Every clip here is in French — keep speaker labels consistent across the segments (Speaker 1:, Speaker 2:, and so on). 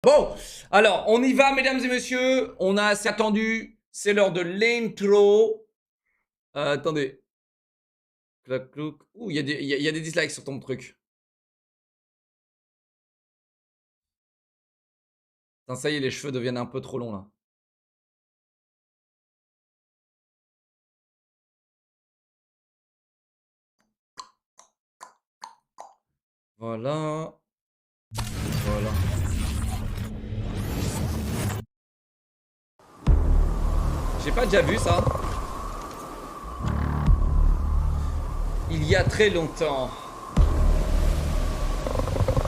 Speaker 1: Bon, alors, on y va, mesdames et messieurs. On a assez attendu. C'est l'heure de l'intro. Attendez. Clac, clouc. Ouh, il y a des dislikes sur ton truc. Putain, ça y est, les cheveux deviennent un peu trop longs, là. Voilà. Voilà. J'ai pas déjà vu ça. Il y a très longtemps.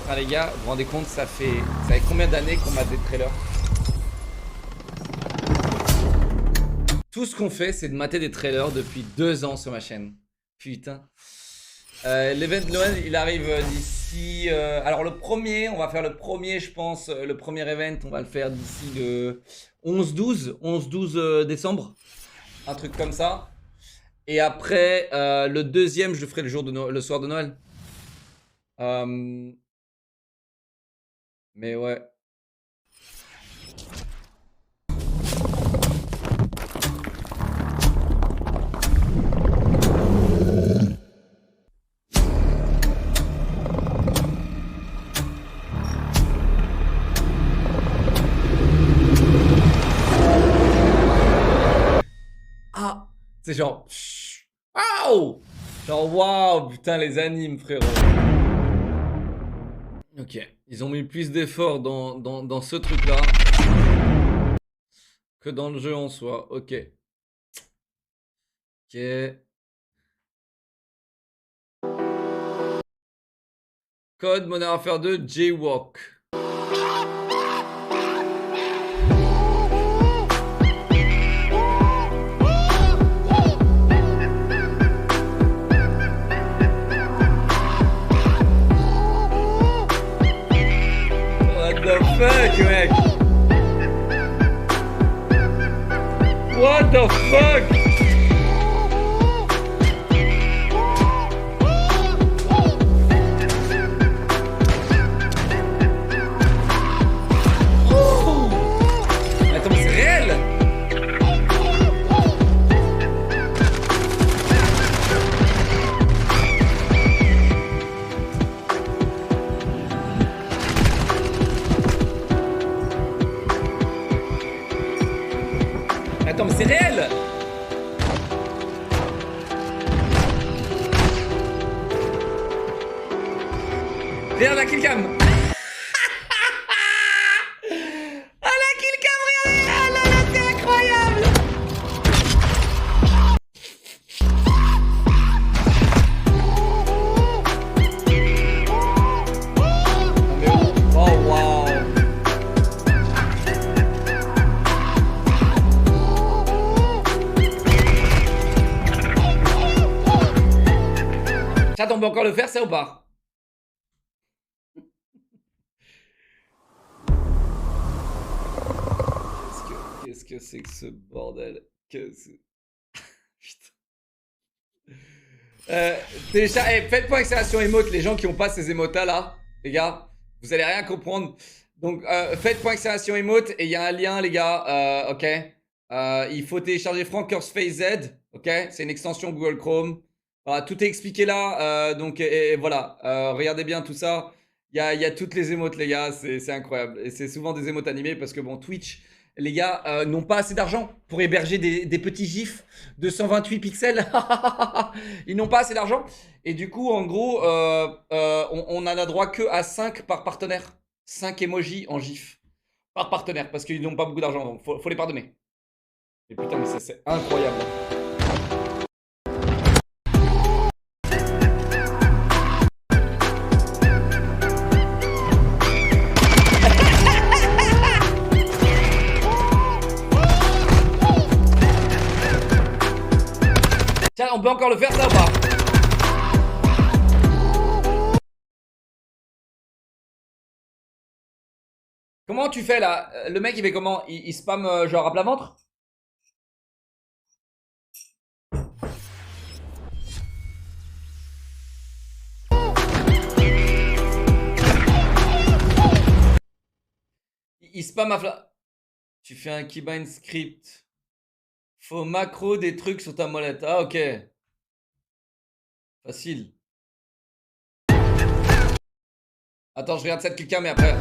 Speaker 1: Ah les gars, vous vous rendez compte, ça fait combien d'années qu'on m'a des trailers? Tout ce qu'on fait, c'est de mater des trailers depuis 2 ans sur ma chaîne. Putain. L'event de Noël, il arrive d'ici... alors le premier, on va faire le premier, je pense, le premier event, on va le faire d'ici le 11-12 décembre. Un truc comme ça. Et après, le deuxième, je le ferai le soir de Noël. Mais ouais. Ah, c'est genre... Waouh! Genre waouh, putain les animes frérot. Ok, ils ont mis plus d'efforts dans ce truc là que dans le jeu en soi. Ok. Ok. Code Modern Warfare 2 Jaywalk. What the fuck, mec? What the fuck? Attends, mais c'est réel? Attends, mais c'est réel! Regarde la killcam! Ah la killcam, regardez! Ah là là, c'est incroyable! Oh waouh! Chat, on peut encore le faire, ça ou pas? Qu'est-ce que c'est que ce bordel? Putain. Faites point exclamation émote, les gens qui ont pas ces émotes là, les gars, vous allez rien comprendre. Donc faites point exclamation émote et il y a un lien, les gars, ok. Il faut télécharger Franker's Face Z, ok. C'est une extension Google Chrome. Voilà, tout est expliqué là, donc et voilà, regardez bien tout ça. Il y a toutes les émotes, les gars, c'est incroyable. Et c'est souvent des émotes animées parce que bon, Twitch, les gars, n'ont pas assez d'argent pour héberger des petits gifs de 128 pixels. Ils n'ont pas assez d'argent. Et du coup, en gros, on en a droit que à 5 par partenaire. 5 emojis en gif par partenaire parce qu'ils n'ont pas beaucoup d'argent. Donc, faut les pardonner. Et putain, mais c'est incroyable. Tiens, on peut encore le faire ça ou pas? Comment tu fais là? Le mec il fait comment? Il spam genre à plat ventre? il spam ma fla... Tu fais un keybind script. Faut macro des trucs sur ta molette. Ah, ok. Facile. Attends, je regarde ça de quelqu'un, mais après...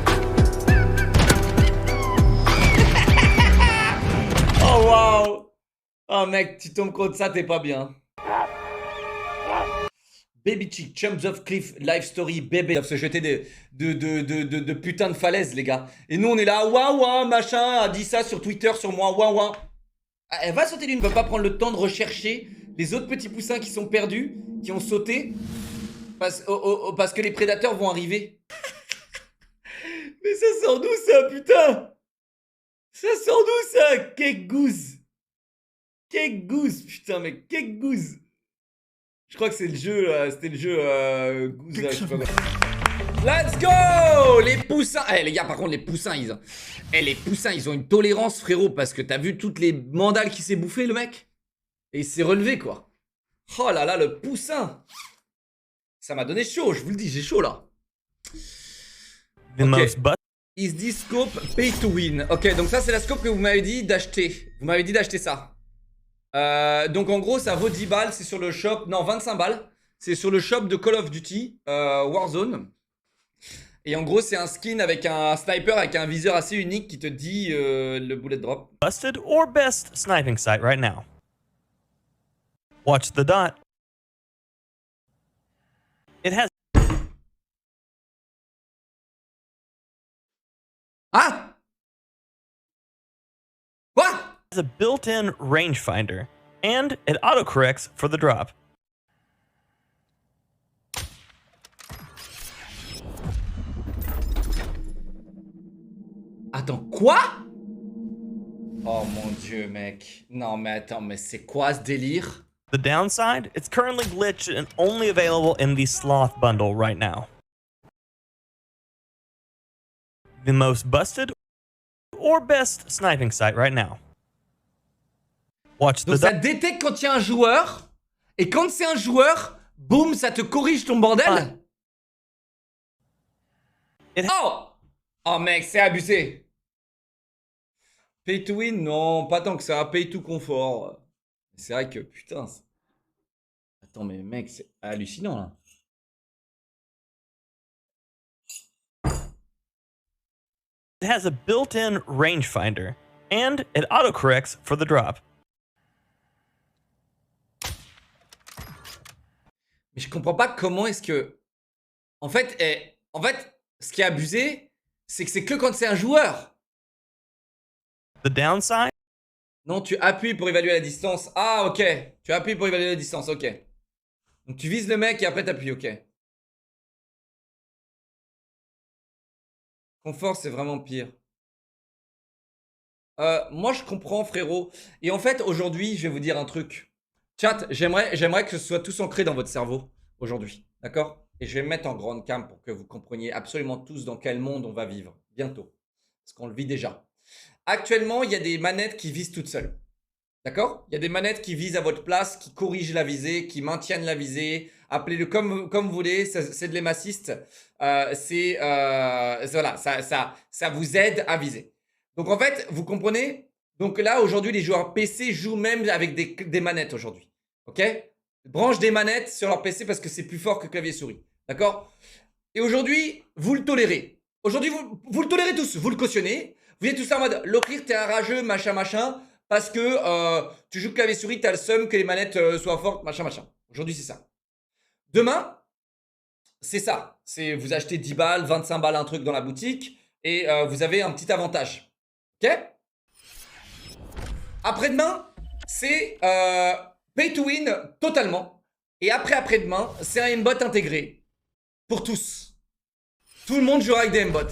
Speaker 1: Oh, waouh. Oh, mec, tu tombes contre ça, t'es pas bien. Baby chick, jumps off cliff, life story, bébé. Ils doivent se jeter de putain de falaises, les gars. Et nous, on est là, ouah, ouah, machin, a dit ça sur Twitter, sur moi, ouah, ouah. Elle va sauter d'une, ne va pas prendre le temps de rechercher les autres petits poussins qui sont perdus, qui ont sauté, parce que les prédateurs vont arriver. Mais ça sort d'où ça, putain? Ça sort d'où ça? Cake goose. Cake goose, putain, mais cake goose. Je crois que c'est le jeu, c'était le jeu goose, là, je sais pas quoi. Let's go! Les poussins. Eh, les gars, par contre, les poussins, les poussins, ils ont une tolérance, frérot, parce que t'as vu toutes les mandales qu'il s'est bouffé, le mec? Et il s'est relevé, quoi. Oh là là, le poussin. Ça m'a donné chaud, je vous le dis, j'ai chaud, là. Ok. Is this scope pay to win? Ok, donc ça, c'est la scope que vous m'avez dit d'acheter. Vous m'avez dit d'acheter ça. Donc en gros ça vaut 10 balles, c'est sur le shop, non 25 balles, c'est sur le shop de Call of Duty Warzone. Et en gros c'est un skin avec un sniper avec un viseur assez unique qui te dit le bullet drop.
Speaker 2: Busted or best sniping site right now. Watch the dot. It has
Speaker 1: Ah, quoi?
Speaker 2: a built-in rangefinder, and it autocorrects for the drop.
Speaker 1: Attends, quoi? Oh mon dieu, mec. Non mais attends, mais c'est quoi ce délire?
Speaker 2: The downside, it's currently glitched and only available in the Sloth bundle right now. The most busted or best sniping site right now. Watch the
Speaker 1: Donc ça
Speaker 2: dot.
Speaker 1: détecte quand il y a un joueur, et quand c'est un joueur, boum, ça te corrige ton bordel. Oh! Oh mec, c'est abusé. Pay to win? Non, pas tant que ça. Pay to confort. C'est vrai que, putain... Attends, mais mec, c'est hallucinant, là.
Speaker 2: It has a built-in rangefinder, and it autocorrects for the drop.
Speaker 1: Mais je comprends pas comment est-ce que... En fait, ce qui est abusé, c'est que c'est que quand c'est un joueur.
Speaker 2: The downside?
Speaker 1: Non, tu appuies pour évaluer la distance. Ah, ok. Tu appuies pour évaluer la distance, ok. Donc tu vises le mec et après t'appuies, ok. Confort, c'est vraiment pire. Moi, je comprends, frérot. Et en fait, aujourd'hui, je vais vous dire un truc. Chat, j'aimerais que ce soit tous ancré dans votre cerveau aujourd'hui. D'accord? Et je vais me mettre en grande cam pour que vous compreniez absolument tous dans quel monde on va vivre bientôt. Parce qu'on le vit déjà. Actuellement, il y a des manettes qui visent toutes seules. D'accord? Il y a des manettes qui visent à votre place, qui corrigent la visée, qui maintiennent la visée. Appelez-le comme vous voulez, c'est de l'hémassiste. Voilà, ça vous aide à viser. Donc en fait, vous comprenez? Donc là, aujourd'hui, les joueurs PC jouent même avec des manettes aujourd'hui. Ok? Branche des manettes sur leur PC parce que c'est plus fort que clavier souris. D'accord? Et aujourd'hui, vous le tolérez. Aujourd'hui, vous le tolérez tous, vous le cautionnez. Vous êtes tous là en mode, Locrire, t'es un rageux, machin, machin. Parce que tu joues clavier souris, t'as le seum que les manettes soient fortes, machin, machin. Aujourd'hui, c'est ça. Demain, c'est ça. C'est vous achetez 10 balles, 25 balles, un truc dans la boutique. Et vous avez un petit avantage. Ok? Après-demain, c'est pay to win totalement. Et après-demain, c'est un aimbot intégré. Pour tous. Tout le monde jouera avec des aimbots.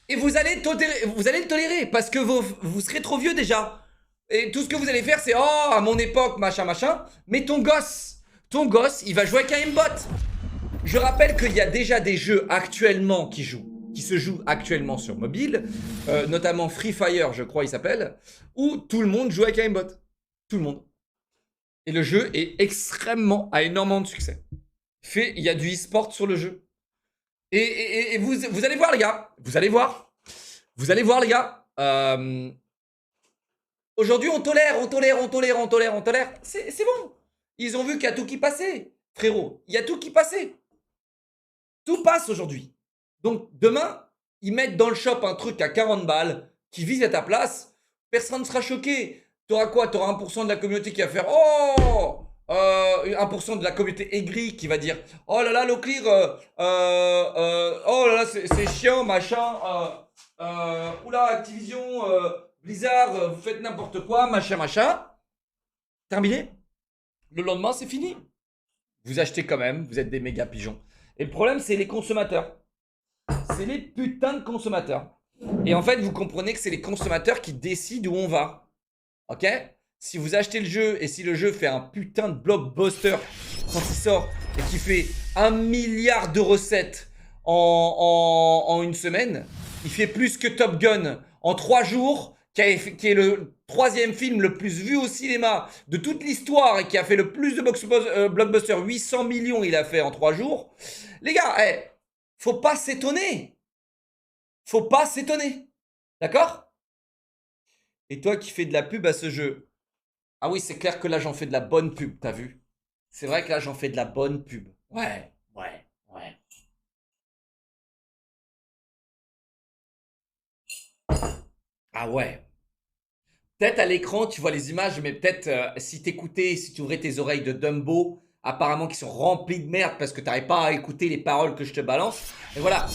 Speaker 1: Et vous allez le tolérer parce que vous serez trop vieux déjà. Et tout ce que vous allez faire, c'est oh, à mon époque, machin, machin. Mais ton gosse, il va jouer avec un aimbot. Je rappelle qu'il y a déjà des jeux actuellement qui se jouent actuellement sur mobile, notamment Free Fire, je crois il s'appelle, où tout le monde joue avec un aimbot. Tout le monde. Et le jeu a énormément de succès. Il y a du e-sport sur le jeu. Et vous allez voir, les gars. Vous allez voir. Vous allez voir, les gars. Aujourd'hui, on tolère. C'est bon. Ils ont vu qu'il y a tout qui passait, frérot. Il y a tout qui passait. Tout passe aujourd'hui. Donc, demain, ils mettent dans le shop un truc à 40 balles qui vise à ta place. Personne ne sera choqué. Tu auras quoi? Tu auras 1% de la communauté qui va faire oh 1% de la communauté aigrie qui va dire oh là là, Locklear, oh là là, c'est chiant, machin. Oula, Activision, Blizzard, vous faites n'importe quoi, machin. Terminé. Le lendemain, c'est fini. Vous achetez quand même, vous êtes des méga pigeons. Et le problème, c'est les consommateurs. C'est les putains de consommateurs. Et en fait, vous comprenez que c'est les consommateurs qui décident où on va. Ok? Si vous achetez le jeu et si le jeu fait un putain de blockbuster quand il sort et qui fait 1 milliard de recettes en une semaine, il fait plus que Top Gun en 3 jours, qui est le 3e film le plus vu au cinéma de toute l'histoire et qui a fait le plus de blockbuster, 800 millions il a fait en 3 jours. Les gars, faut pas s'étonner. Faut pas s'étonner. D'accord? Et toi qui fais de la pub à ce jeu, ah oui, c'est clair que là j'en fais de la bonne pub, t'as vu? C'est vrai que là j'en fais de la bonne pub. Ouais. Ah ouais. Peut-être à l'écran, tu vois les images, mais peut-être si t'écoutais, si tu ouvrais tes oreilles de Dumbo, apparemment qui sont remplies de merde parce que t'arrives pas à écouter les paroles que je te balance. Et voilà.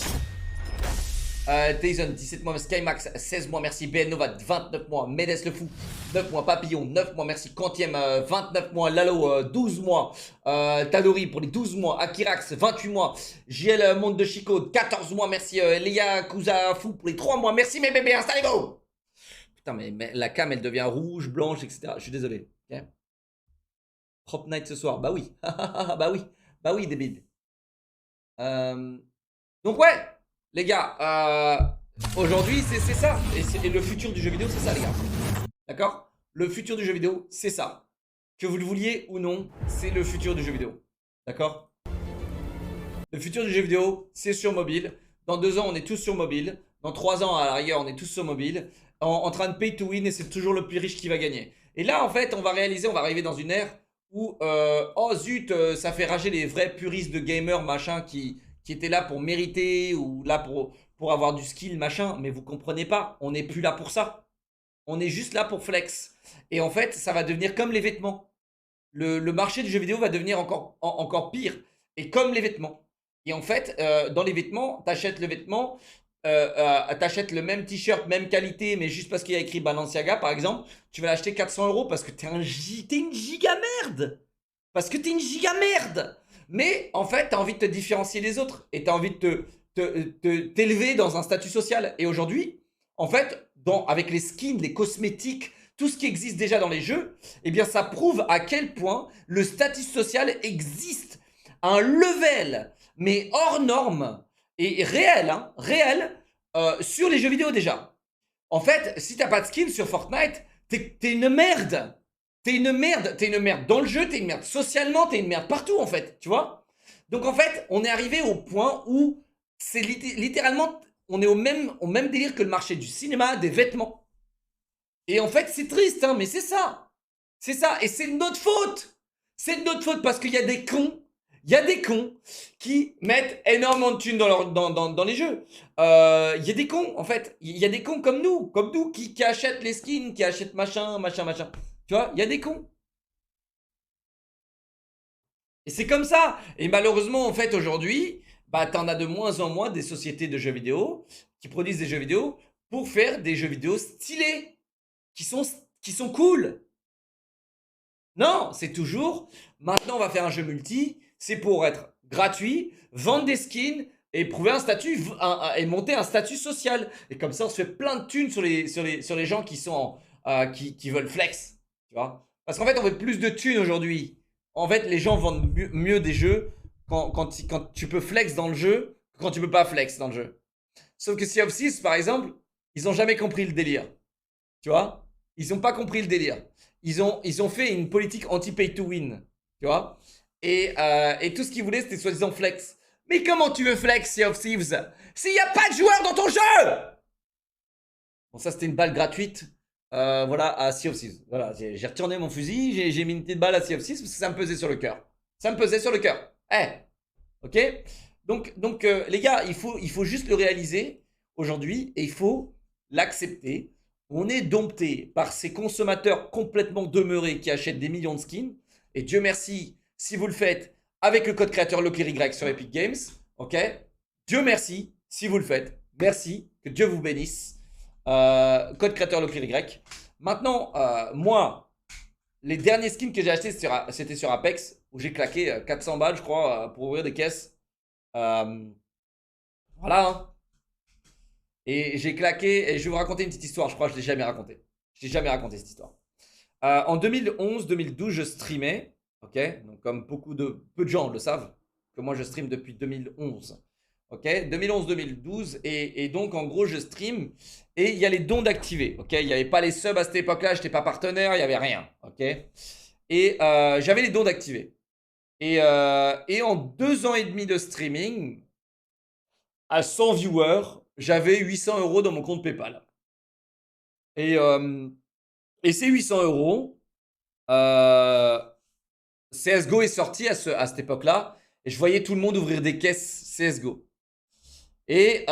Speaker 1: Tyson, 17 mois, Skymax, 16 mois, merci. BN Nova, 29 mois. Médès le Fou, 9 mois. Papillon, 9 mois, merci. Quantième, 29 mois. Lalo, 12 mois. Tadori pour les 12 mois. Akirax, 28 mois. JL Monde de Chico, 14 mois, merci. Léa Kuza Fou pour les 3 mois. Merci mes bébés, installez-vous. Putain, mais la cam, elle devient rouge, blanche, etc. Je suis désolé. Okay. Prop Night ce soir. Bah oui. Bah oui. Bah oui, débile. Donc ouais. Les gars, aujourd'hui, c'est ça. Et le futur du jeu vidéo, c'est ça, les gars. D'accord? Le futur du jeu vidéo, c'est ça. Que vous le vouliez ou non, c'est le futur du jeu vidéo. D'accord? Le futur du jeu vidéo, c'est sur mobile. Dans 2 ans, on est tous sur mobile. Dans 3 ans, à la rigueur, on est tous sur mobile. En train de pay to win et c'est toujours le plus riche qui va gagner. Et là, en fait, on va arriver dans une ère où, oh zut, ça fait rager les vrais puristes de gamers, machin, qui étaient là pour mériter ou là pour avoir du skill, machin. Mais vous comprenez pas, on n'est plus là pour ça. On est juste là pour flex. Et en fait, ça va devenir comme les vêtements. Le marché du jeu vidéo va devenir encore pire. Et comme les vêtements. Et en fait, dans les vêtements, t'achètes le vêtement, t'achètes le même t-shirt, même qualité, mais juste parce qu'il y a écrit Balenciaga, par exemple, tu vas l'acheter 400 € parce que t'es une giga merde. Parce que t'es une giga merde. Mais en fait, t'as envie de te différencier des autres et t'as envie de t'élever dans un statut social. Et aujourd'hui, en fait, avec les skins, les cosmétiques, tout ce qui existe déjà dans les jeux, eh bien, ça prouve à quel point le statut social existe à un level, mais hors norme et réel, hein, sur les jeux vidéo déjà. En fait, si t'as pas de skin sur Fortnite, t'es une merde. T'es une merde dans le jeu, t'es une merde socialement, t'es une merde partout en fait, tu vois. Donc en fait, on est arrivé au point où c'est littéralement, on est au même délire que le marché du cinéma, des vêtements. Et en fait, c'est triste, hein, mais c'est ça. C'est ça, et c'est de notre faute. C'est de notre faute parce qu'il y a des cons. Il y a des cons qui mettent énormément de thunes dans les jeux. Il y a des cons, en fait. Il y a des cons comme nous qui achètent les skins, qui achètent machin. Tu vois, il y a des cons. Et c'est comme ça. Et malheureusement, en fait, aujourd'hui, bah, t'en as de moins en moins des sociétés de jeux vidéo qui produisent des jeux vidéo pour faire des jeux vidéo stylés, qui sont cool. Non, c'est toujours, maintenant on va faire un jeu multi, c'est pour être gratuit, vendre des skins et prouver un statut et monter un statut social. Et comme ça, on se fait plein de thunes sur les gens qui sont qui veulent flex, tu vois. Parce qu'en fait, on fait plus de thunes aujourd'hui. En fait, les gens vendent mieux des jeux quand tu peux flex dans le jeu que quand tu peux pas flex dans le jeu. Sauf que Sea of Thieves, par exemple, ils ont jamais compris le délire. Tu vois? Ils ont pas compris le délire. Ils ont fait une politique anti-pay to win. Tu vois? Et tout ce qu'ils voulaient, c'était soi-disant flex. Mais comment tu veux flex, Sea of Thieves, s'il n'y a pas de joueurs dans ton jeu? Bon, ça, c'était une balle gratuite. Voilà, à Sea of Thieves. Voilà, j'ai retourné mon fusil, j'ai mis une petite balle à Sea of Thieves parce que ça me pesait sur le cœur. Ça me pesait sur le cœur. Eh, ok. Donc les gars, il faut juste le réaliser aujourd'hui et il faut l'accepter. On est dompté par ces consommateurs complètement demeurés qui achètent des millions de skins. Et Dieu merci, si vous le faites avec le code créateur LOCKERY sur Epic Games, ok. Dieu merci, si vous le faites. Merci, que Dieu vous bénisse. Code créateur LOCKERY. Maintenant, moi, les derniers skins que j'ai achetés, c'était sur Apex, où j'ai claqué 400 balles, je crois, pour ouvrir des caisses. Voilà. Hein. Et j'ai claqué, et je vais vous raconter une petite histoire, je crois que je ne l'ai jamais raconté. Je l'ai jamais raconté cette histoire. En 2011-2012, je streamais, ok. Donc comme peu de gens le savent, que moi je stream depuis 2011. Ok, 2011-2012, et donc en gros je stream, et il y a les dons d'activer, ok. Il n'y avait pas les subs à cette époque-là, je n'étais pas partenaire, il n'y avait rien, ok. Et j'avais les dons d'activer. Et en 2 ans et demi de streaming, à 100 viewers, j'avais 800 € dans mon compte PayPal. Et ces 800 €, CSGO est sorti à cette époque-là, et je voyais tout le monde ouvrir des caisses CSGO. Et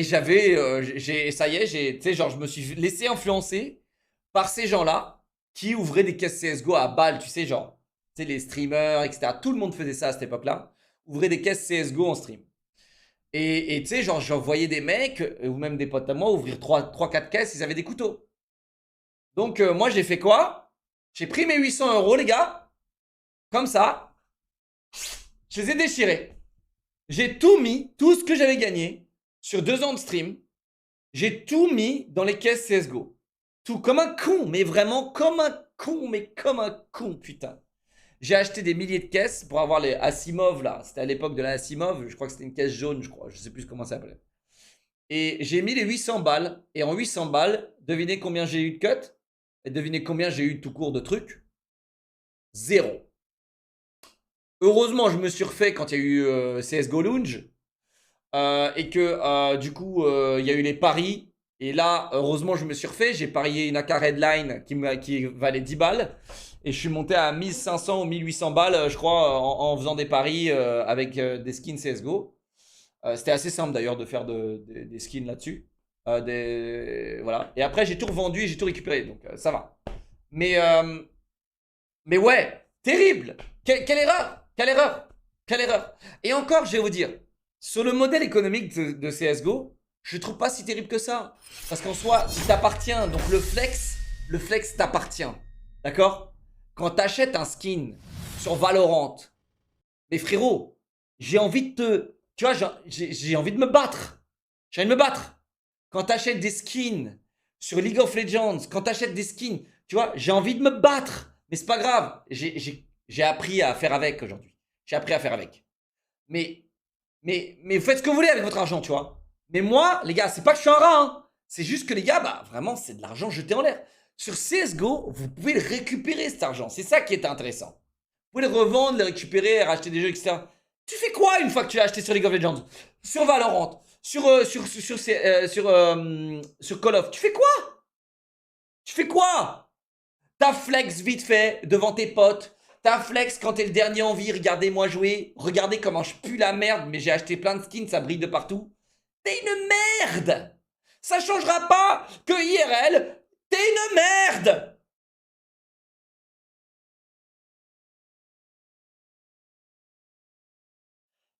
Speaker 1: j'avais, ça y est, tu sais, genre, je me suis laissé influencer par ces gens-là qui ouvraient des caisses CSGO à balles, tu sais, genre, tu sais, les streamers, etc. Tout le monde faisait ça à cette époque-là, ouvrait des caisses CSGO en stream. Et tu sais, genre, j'en voyais des mecs, ou même des potes à moi, ouvrir 3-4 caisses, ils avaient des couteaux. Donc, moi, j'ai fait quoi? J'ai pris mes 800 €, les gars, comme ça, je les ai déchirés. J'ai tout mis, tout ce que j'avais gagné sur 2 ans de stream, j'ai tout mis dans les caisses CSGO. Tout comme un con, mais vraiment comme un con, putain. J'ai acheté des milliers de caisses pour avoir les Asimov là. C'était à l'époque de la Asimov, je crois que c'était une caisse jaune, je crois, je sais plus comment ça s'appelait. Et j'ai mis les 800 balles, et en 800 balles, devinez combien j'ai eu de cut? Et devinez combien j'ai eu tout court de trucs? 0. Heureusement, je me suis refait quand il y a eu CSGO Lounge. Et que du coup, il y a eu les paris. Et là, heureusement, je me suis refait. J'ai parié une AK Redline qui valait 10 balles. Et je suis monté à 1500 ou 1800 balles, je crois, en faisant des paris avec des skins CSGO. C'était assez simple d'ailleurs de faire des skins là-dessus. Voilà. Et après, j'ai tout revendu et j'ai tout récupéré. Donc, ça va. Mais ouais, terrible. Quelle erreur. Quelle erreur. Quelle erreur. Et encore, je vais vous dire, sur le modèle économique de CSGO, je ne trouve pas si terrible que ça. Parce qu'en soi, il t'appartient. Donc le flex t'appartient. D'accord? Quand tu achètes un skin sur Valorant, mais frérot, j'ai envie de te... Tu vois, j'ai envie de me battre. J'ai envie de me battre. Quand tu achètes des skins sur League of Legends, quand tu achètes des skins, tu vois, j'ai envie de me battre. Mais c'est pas grave. J'ai appris à faire avec aujourd'hui. J'ai appris à faire avec. Mais vous faites ce que vous voulez avec votre argent, tu vois. Mais moi, les gars, c'est pas que je suis un rat, hein. C'est juste que les gars, bah vraiment, c'est de l'argent jeté en l'air. Sur CSGO, vous pouvez le récupérer cet argent. C'est ça qui est intéressant. Vous pouvez le revendre, le récupérer, racheter des jeux, etc. Tu fais quoi une fois que tu l'as acheté sur League of Legends, sur Valorant, sur Call of? Tu fais quoi? Tu fais quoi? T'as flex vite fait devant tes potes. T'as flex quand t'es le dernier en vie. Regardez-moi jouer. Regardez comment je pue la merde. Mais j'ai acheté plein de skins, ça brille de partout. T'es une merde. Ça changera pas que IRL, t'es une merde.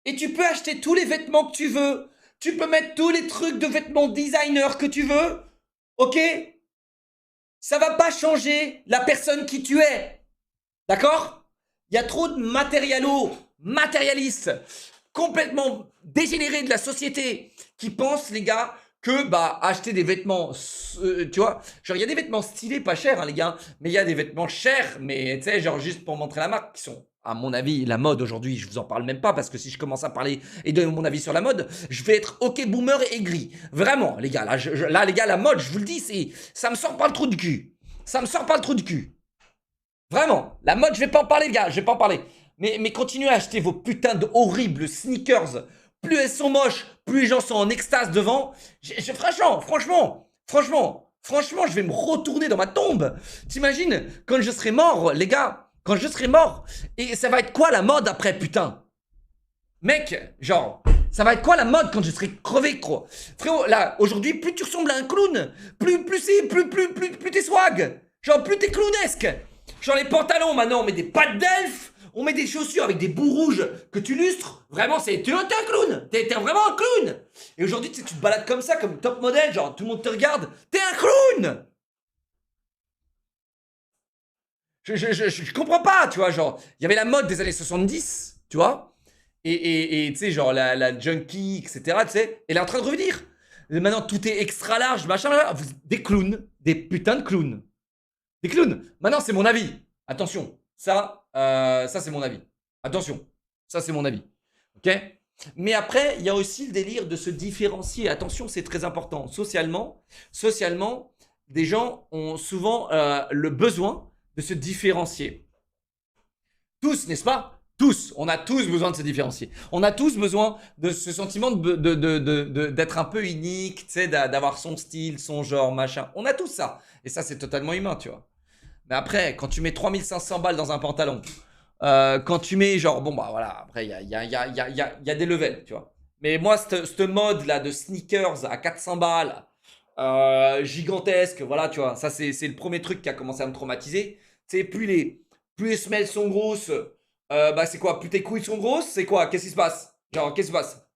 Speaker 1: Et tu peux acheter tous les vêtements que tu veux. Tu peux mettre tous les trucs de vêtements designer que tu veux. Ok? Ça va pas changer la personne qui tu es. D'accord? Il y a trop de matérialistes, complètement dégénérés de la société, qui pensent, les gars, que bah acheter des vêtements, tu vois, genre il y a des vêtements stylés pas chers, hein, les gars, mais il y a des vêtements chers, mais tu sais, genre juste pour montrer la marque, qui sont, à mon avis, la mode aujourd'hui, je vous en parle même pas, parce que si je commence à parler et donner mon avis sur la mode, je vais être ok boomer et aigri. Vraiment, les gars, là, les gars, la mode, je vous le dis, ça me sort pas le trou du cul. Ça me sort pas le trou du cul. Vraiment, la mode, je vais pas en parler, les gars, je vais pas en parler. Mais continuez à acheter vos putains de horribles sneakers. Plus elles sont moches, plus les gens sont en extase devant. Franchement, je vais me retourner dans ma tombe. T'imagines, quand je serai mort, les gars, quand je serai mort, et ça va être quoi la mode après, putain? Mec, genre, ça va être quoi la mode quand je serai crevé, quoi? Frérot, là, aujourd'hui, plus tu ressembles à un clown, plus t'es swag. Genre, plus t'es clownesque. Genre, les pantalons, maintenant, on met des pattes d'elfe. On met des chaussures avec des bouts rouges que tu lustres. Vraiment, t'es un clown. T'es vraiment un clown. Et aujourd'hui, tu te balades comme ça, comme top modèle. Genre, tout le monde te regarde. T'es un clown. Je comprends pas, tu vois. Genre, il y avait la mode des années 70, tu vois. Et tu sais, genre, la junkie, etc., tu sais. Elle est en train de revenir. Et maintenant, tout est extra large, machin. Des clowns. Des putains de clowns. Des clowns. Maintenant, c'est mon avis. Attention. Ça, c'est mon avis. Attention, ça, c'est mon avis. Ok? Mais après, il y a aussi le délire de se différencier. Attention, c'est très important. Socialement, des gens ont souvent le besoin de se différencier. Tous, n'est-ce pas? Tous. On a tous besoin de se différencier. On a tous besoin de ce sentiment d'être un peu unique, tu sais, d'avoir son style, son genre, machin. On a tous ça. Et ça, c'est totalement humain, tu vois. Mais après, quand tu mets 3500 balles dans un pantalon, quand tu mets genre, bon bah voilà, après il y a des levels, tu vois. Mais moi, cette mode là de sneakers à 400 balles, gigantesque, voilà, tu vois, ça c'est le premier truc qui a commencé à me traumatiser. Tu sais, plus les semelles sont grosses, bah c'est quoi? Plus tes couilles sont grosses, c'est quoi? Qu'est-ce qui se passe? Genre, qu'est-ce qui se passe?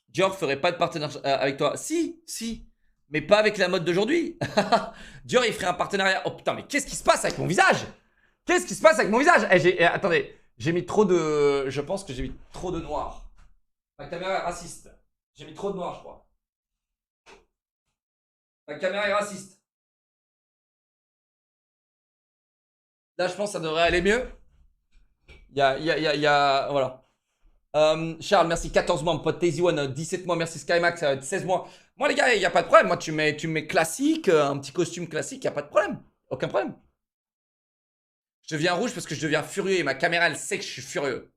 Speaker 1: Dior ferait pas de partenariat avec toi. Si. Mais pas avec la mode d'aujourd'hui. Dior, il ferait un partenariat. Oh putain, mais qu'est-ce qui se passe avec mon visage? Qu'est-ce qui se passe avec mon visage? Attendez, j'ai mis trop de... Je pense que j'ai mis trop de noir. Ma caméra est raciste. J'ai mis trop de noir, je crois. Ma caméra est raciste. Là, je pense que ça devrait aller mieux. Voilà. Charles, merci. 14 mois, mon pote Tazy One, 17 mois, merci Skymax, 16 mois. Moi, les gars, il n'y a pas de problème. Moi, tu mets classique, un petit costume classique, il n'y a pas de problème. Aucun problème. Je deviens rouge parce que je deviens furieux et ma caméra, elle sait que je suis furieux.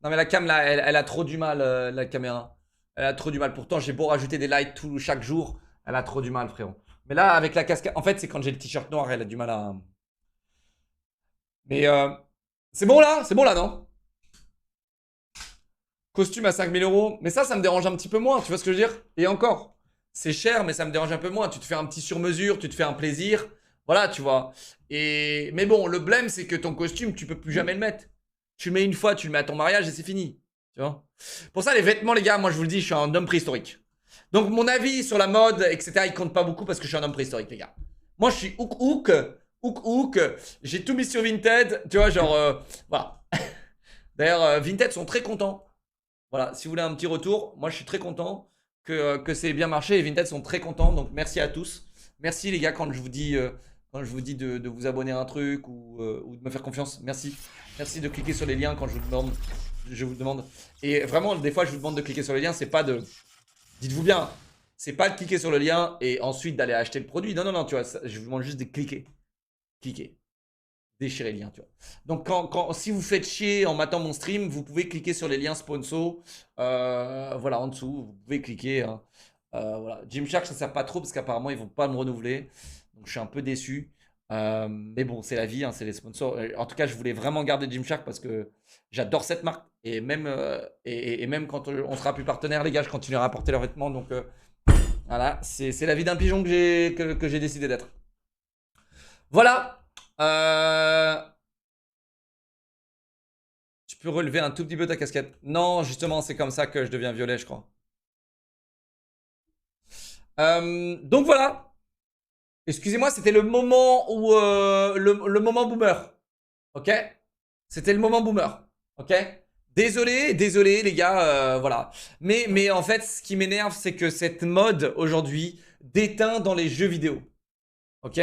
Speaker 1: Non, mais la cam, là, elle a trop du mal, la caméra. Elle a trop du mal. Pourtant, j'ai beau rajouter des lights chaque jour, elle a trop du mal, frérot. Mais là, avec la casquette, en fait, c'est quand j'ai le t-shirt noir, elle a du mal à. Mais c'est bon là, non? Costume à 5000 euros. Mais ça me dérange un petit peu moins, tu vois ce que je veux dire? Et encore, c'est cher, mais ça me dérange un peu moins. Tu te fais un petit sur-mesure, tu te fais un plaisir. Voilà, tu vois. Mais bon, le blême, c'est que ton costume, tu peux plus jamais le mettre. Tu le mets une fois, tu le mets à ton mariage et c'est fini. Tu vois? Pour ça, les vêtements, les gars, moi je vous le dis, je suis un homme préhistorique. Donc mon avis sur la mode, etc., il compte pas beaucoup parce que je suis un homme préhistorique, les gars. Moi, je suis hook. J'ai tout mis sur Vinted. Tu vois, genre, voilà. D'ailleurs, Vinted sont très contents. Voilà, si vous voulez un petit retour, moi je suis très content que c'est bien marché et Vinted sont très contents. Donc merci à tous. Merci les gars quand je vous dis, de vous abonner à un truc ou de me faire confiance. Merci. Merci de cliquer sur les liens quand je vous demande. Et vraiment, des fois je vous demande de cliquer sur les liens, c'est pas de... Dites-vous bien, c'est pas de cliquer sur le lien et ensuite d'aller acheter le produit. Non, tu vois, je vous demande juste de cliquer. Cliquer. Déchirer le lien, tu vois. Donc, si vous faites chier en matant mon stream, vous pouvez cliquer sur les liens sponsor. Voilà, en dessous, vous pouvez cliquer. Hein. Voilà. Gymshark, ça sert pas trop parce qu'apparemment, ils vont pas me renouveler. Donc, je suis un peu déçu. Mais bon, c'est la vie, hein, c'est les sponsors. En tout cas, je voulais vraiment garder Gymshark parce que j'adore cette marque. Et même, même quand on sera plus partenaire, les gars, je continuerai à porter leurs vêtements. Donc, voilà, c'est la vie d'un pigeon que j'ai décidé d'être. Voilà. Tu peux relever un tout petit peu ta casquette. Non, justement, c'est comme ça que je deviens violet, je crois. Donc voilà. Excusez-moi, c'était le moment où le moment boomer. Ok? C'était le moment boomer. Ok? Désolé les gars, voilà. Mais en fait, ce qui m'énerve, c'est que cette mode aujourd'hui déteint dans les jeux vidéo. Ok?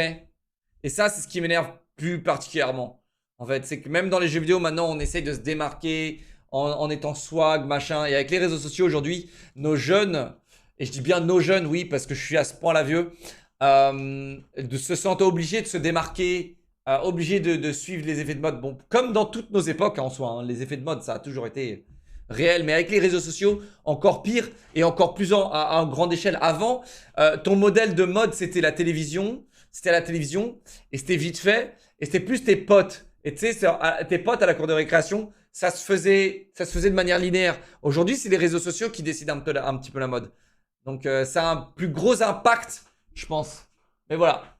Speaker 1: Et ça, c'est ce qui m'énerve plus particulièrement. En fait, c'est que même dans les jeux vidéo, maintenant, on essaye de se démarquer en étant swag, machin. Et avec les réseaux sociaux aujourd'hui, nos jeunes, et je dis bien nos jeunes, oui, parce que je suis à ce point-là vieux, de se sentir obligés de se démarquer obligé de suivre les effets de mode. Bon, comme dans toutes nos époques en soi, hein, les effets de mode, ça a toujours été réel. Mais avec les réseaux sociaux, encore pire et encore plus à grande échelle. Avant, ton modèle de mode, c'était la télévision. C'était à la télévision et c'était vite fait. Et c'était plus tes potes. Et tu sais, tes potes à la cour de récréation, ça se faisait de manière linéaire. Aujourd'hui, c'est les réseaux sociaux qui décident un petit peu la mode. Donc, ça a un plus gros impact, je pense. Mais voilà.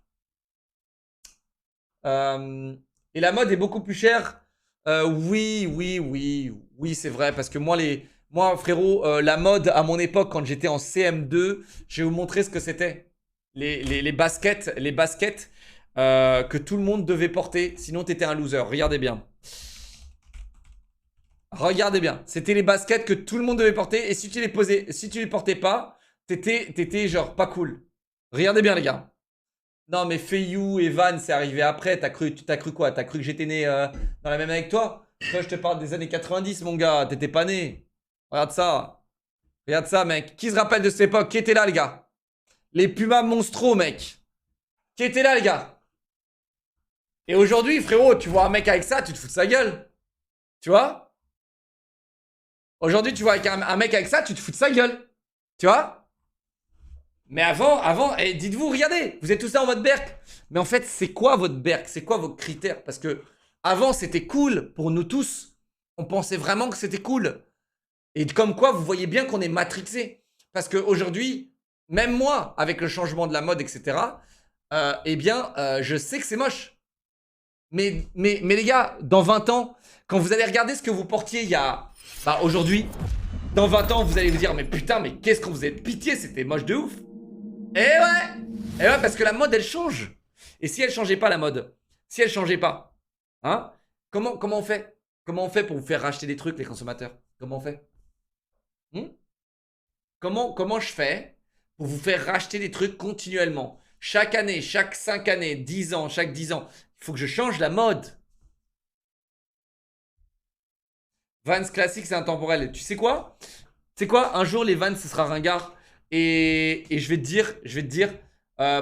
Speaker 1: Et la mode est beaucoup plus chère. Oui, c'est vrai. Parce que moi frérot, la mode à mon époque, quand j'étais en CM2, je vais vous montrer ce que c'était. Les baskets, que tout le monde devait porter. Sinon, t'étais un loser. Regardez bien. Regardez bien. C'était les baskets que tout le monde devait porter. Et si tu les portais pas, t'étais genre pas cool. Regardez bien, les gars. Non, mais Feiyu et Van, c'est arrivé après. T'as cru quoi? T'as cru que j'étais né dans la même année avec toi? Toi, je te parle des années 90, mon gars. T'étais pas né. Regarde ça. Regarde ça, mec. Qui se rappelle de cette époque? Qui était là, les gars? Les Pumas monstro, mec. Qui était là, les gars? Et aujourd'hui, frérot, tu vois un mec avec ça, tu te fous de sa gueule. Tu vois? Aujourd'hui, tu vois un mec avec ça, tu te fous de sa gueule. Tu vois? Mais avant, et dites-vous, regardez, vous êtes tous là en mode berk. Mais en fait, c'est quoi votre berk? C'est quoi vos critères? Parce que avant, c'était cool pour nous tous. On pensait vraiment que c'était cool. Et comme quoi, vous voyez bien qu'on est matrixé. Parce qu'aujourd'hui, même moi, avec le changement de la mode, etc., je sais que c'est moche. Mais les gars, dans 20 ans, quand vous allez regarder ce que vous portiez il y a... Bah, aujourd'hui, dans 20 ans, vous allez vous dire, mais putain, mais qu'est-ce qu'on vous a de pitié, c'était moche de ouf. Et ouais, parce que la mode, elle change. Et si elle changeait pas, la mode? Si elle changeait pas, hein? Comment on fait? Comment on fait pour vous faire racheter des trucs, les consommateurs? Comment on fait? Comment je fais pour vous faire racheter des trucs continuellement? Chaque année, chaque 5 années, 10 ans, chaque 10 ans. Il faut que je change la mode. Vans classique, c'est intemporel. Tu sais quoi? Tu sais quoi? Un jour, les Vans, ce sera ringard. Et je vais te dire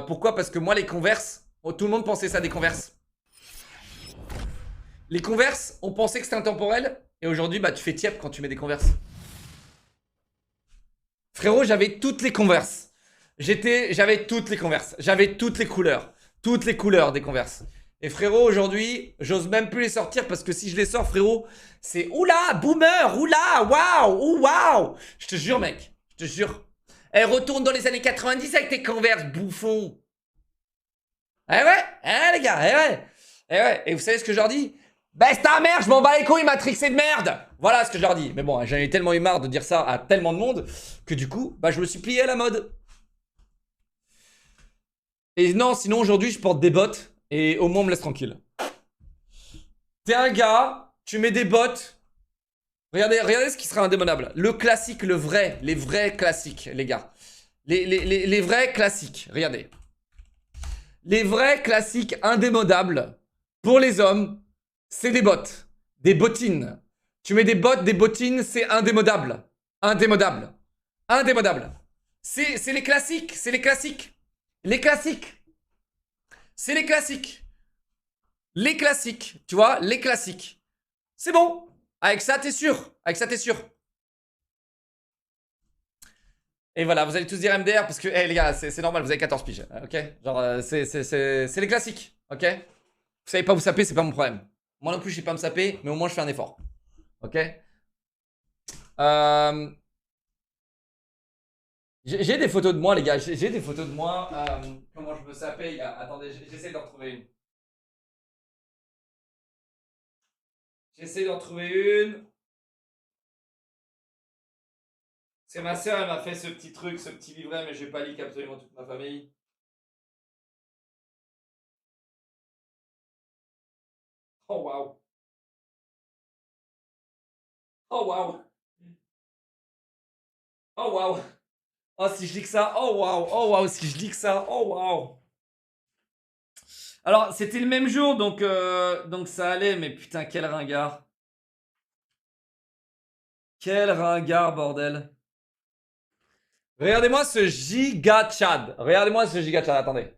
Speaker 1: pourquoi? Parce que moi, les Converse, tout le monde pensait ça des Converse. Les Converse, on pensait que c'était intemporel. Et aujourd'hui, bah, tu fais tiep quand tu mets des Converse. Frérot, j'avais toutes les Converse. J'avais toutes les Converse. J'avais toutes les couleurs. Toutes les couleurs des Converse. Et frérot, aujourd'hui, j'ose même plus les sortir parce que si je les sors, frérot, c'est oula, boomer, oula, waouh, waouh. Je te jure, mec. Je te jure. Eh, retourne dans les années 90 avec tes Converse, bouffon. Eh ouais, les gars, ouais. Et vous savez ce que je leur dis? Baisse ta mère, je m'en bats les couilles, matrixé de merde. Voilà ce que je leur dis. Mais bon, j'en ai tellement eu marre de dire ça à tellement de monde que du coup, bah je me suis plié à la mode. Et non, sinon aujourd'hui, je porte des bottes et au moins on me laisse tranquille. T'es un gars, tu mets des bottes. Regardez ce qui sera indémodable. Le classique, le vrai, les vrais classiques, les gars. Les vrais classiques, regardez. Les vrais classiques indémodables pour les hommes, c'est des bottes, des bottines. Tu mets des bottes, des bottines, c'est indémodable. Indémodable. Indémodable. C'est les classiques, c'est les classiques. Les classiques. C'est les classiques. Les classiques, tu vois, les classiques. C'est bon. Avec ça, t'es sûr. Avec ça, t'es sûr. Et voilà, vous allez tous dire MDR parce que, les gars, c'est normal, vous avez 14 piges, ok? Genre, c'est les classiques, ok? Vous savez pas vous saper, c'est pas mon problème. Moi non plus, je sais pas me saper, mais au moins, je fais un effort, ok? J'ai des photos de moi, les gars, j'ai des photos de moi. Comment je me sapais? Attendez, j'essaie d'en retrouver une. J'essaie d'en trouver une. C'est ma soeur, elle m'a fait ce petit truc, ce petit livret, mais je vais pas leak absolument toute ma famille. Oh waouh. Oh waouh. Oh waouh. Oh si je lis que ça. Oh waouh. Oh waouh si je lis que ça. Oh waouh. Alors c'était le même jour donc ça allait mais putain quel ringard. Quel ringard bordel. Regardez-moi ce giga Chad. Regardez-moi ce giga Chad. Attendez.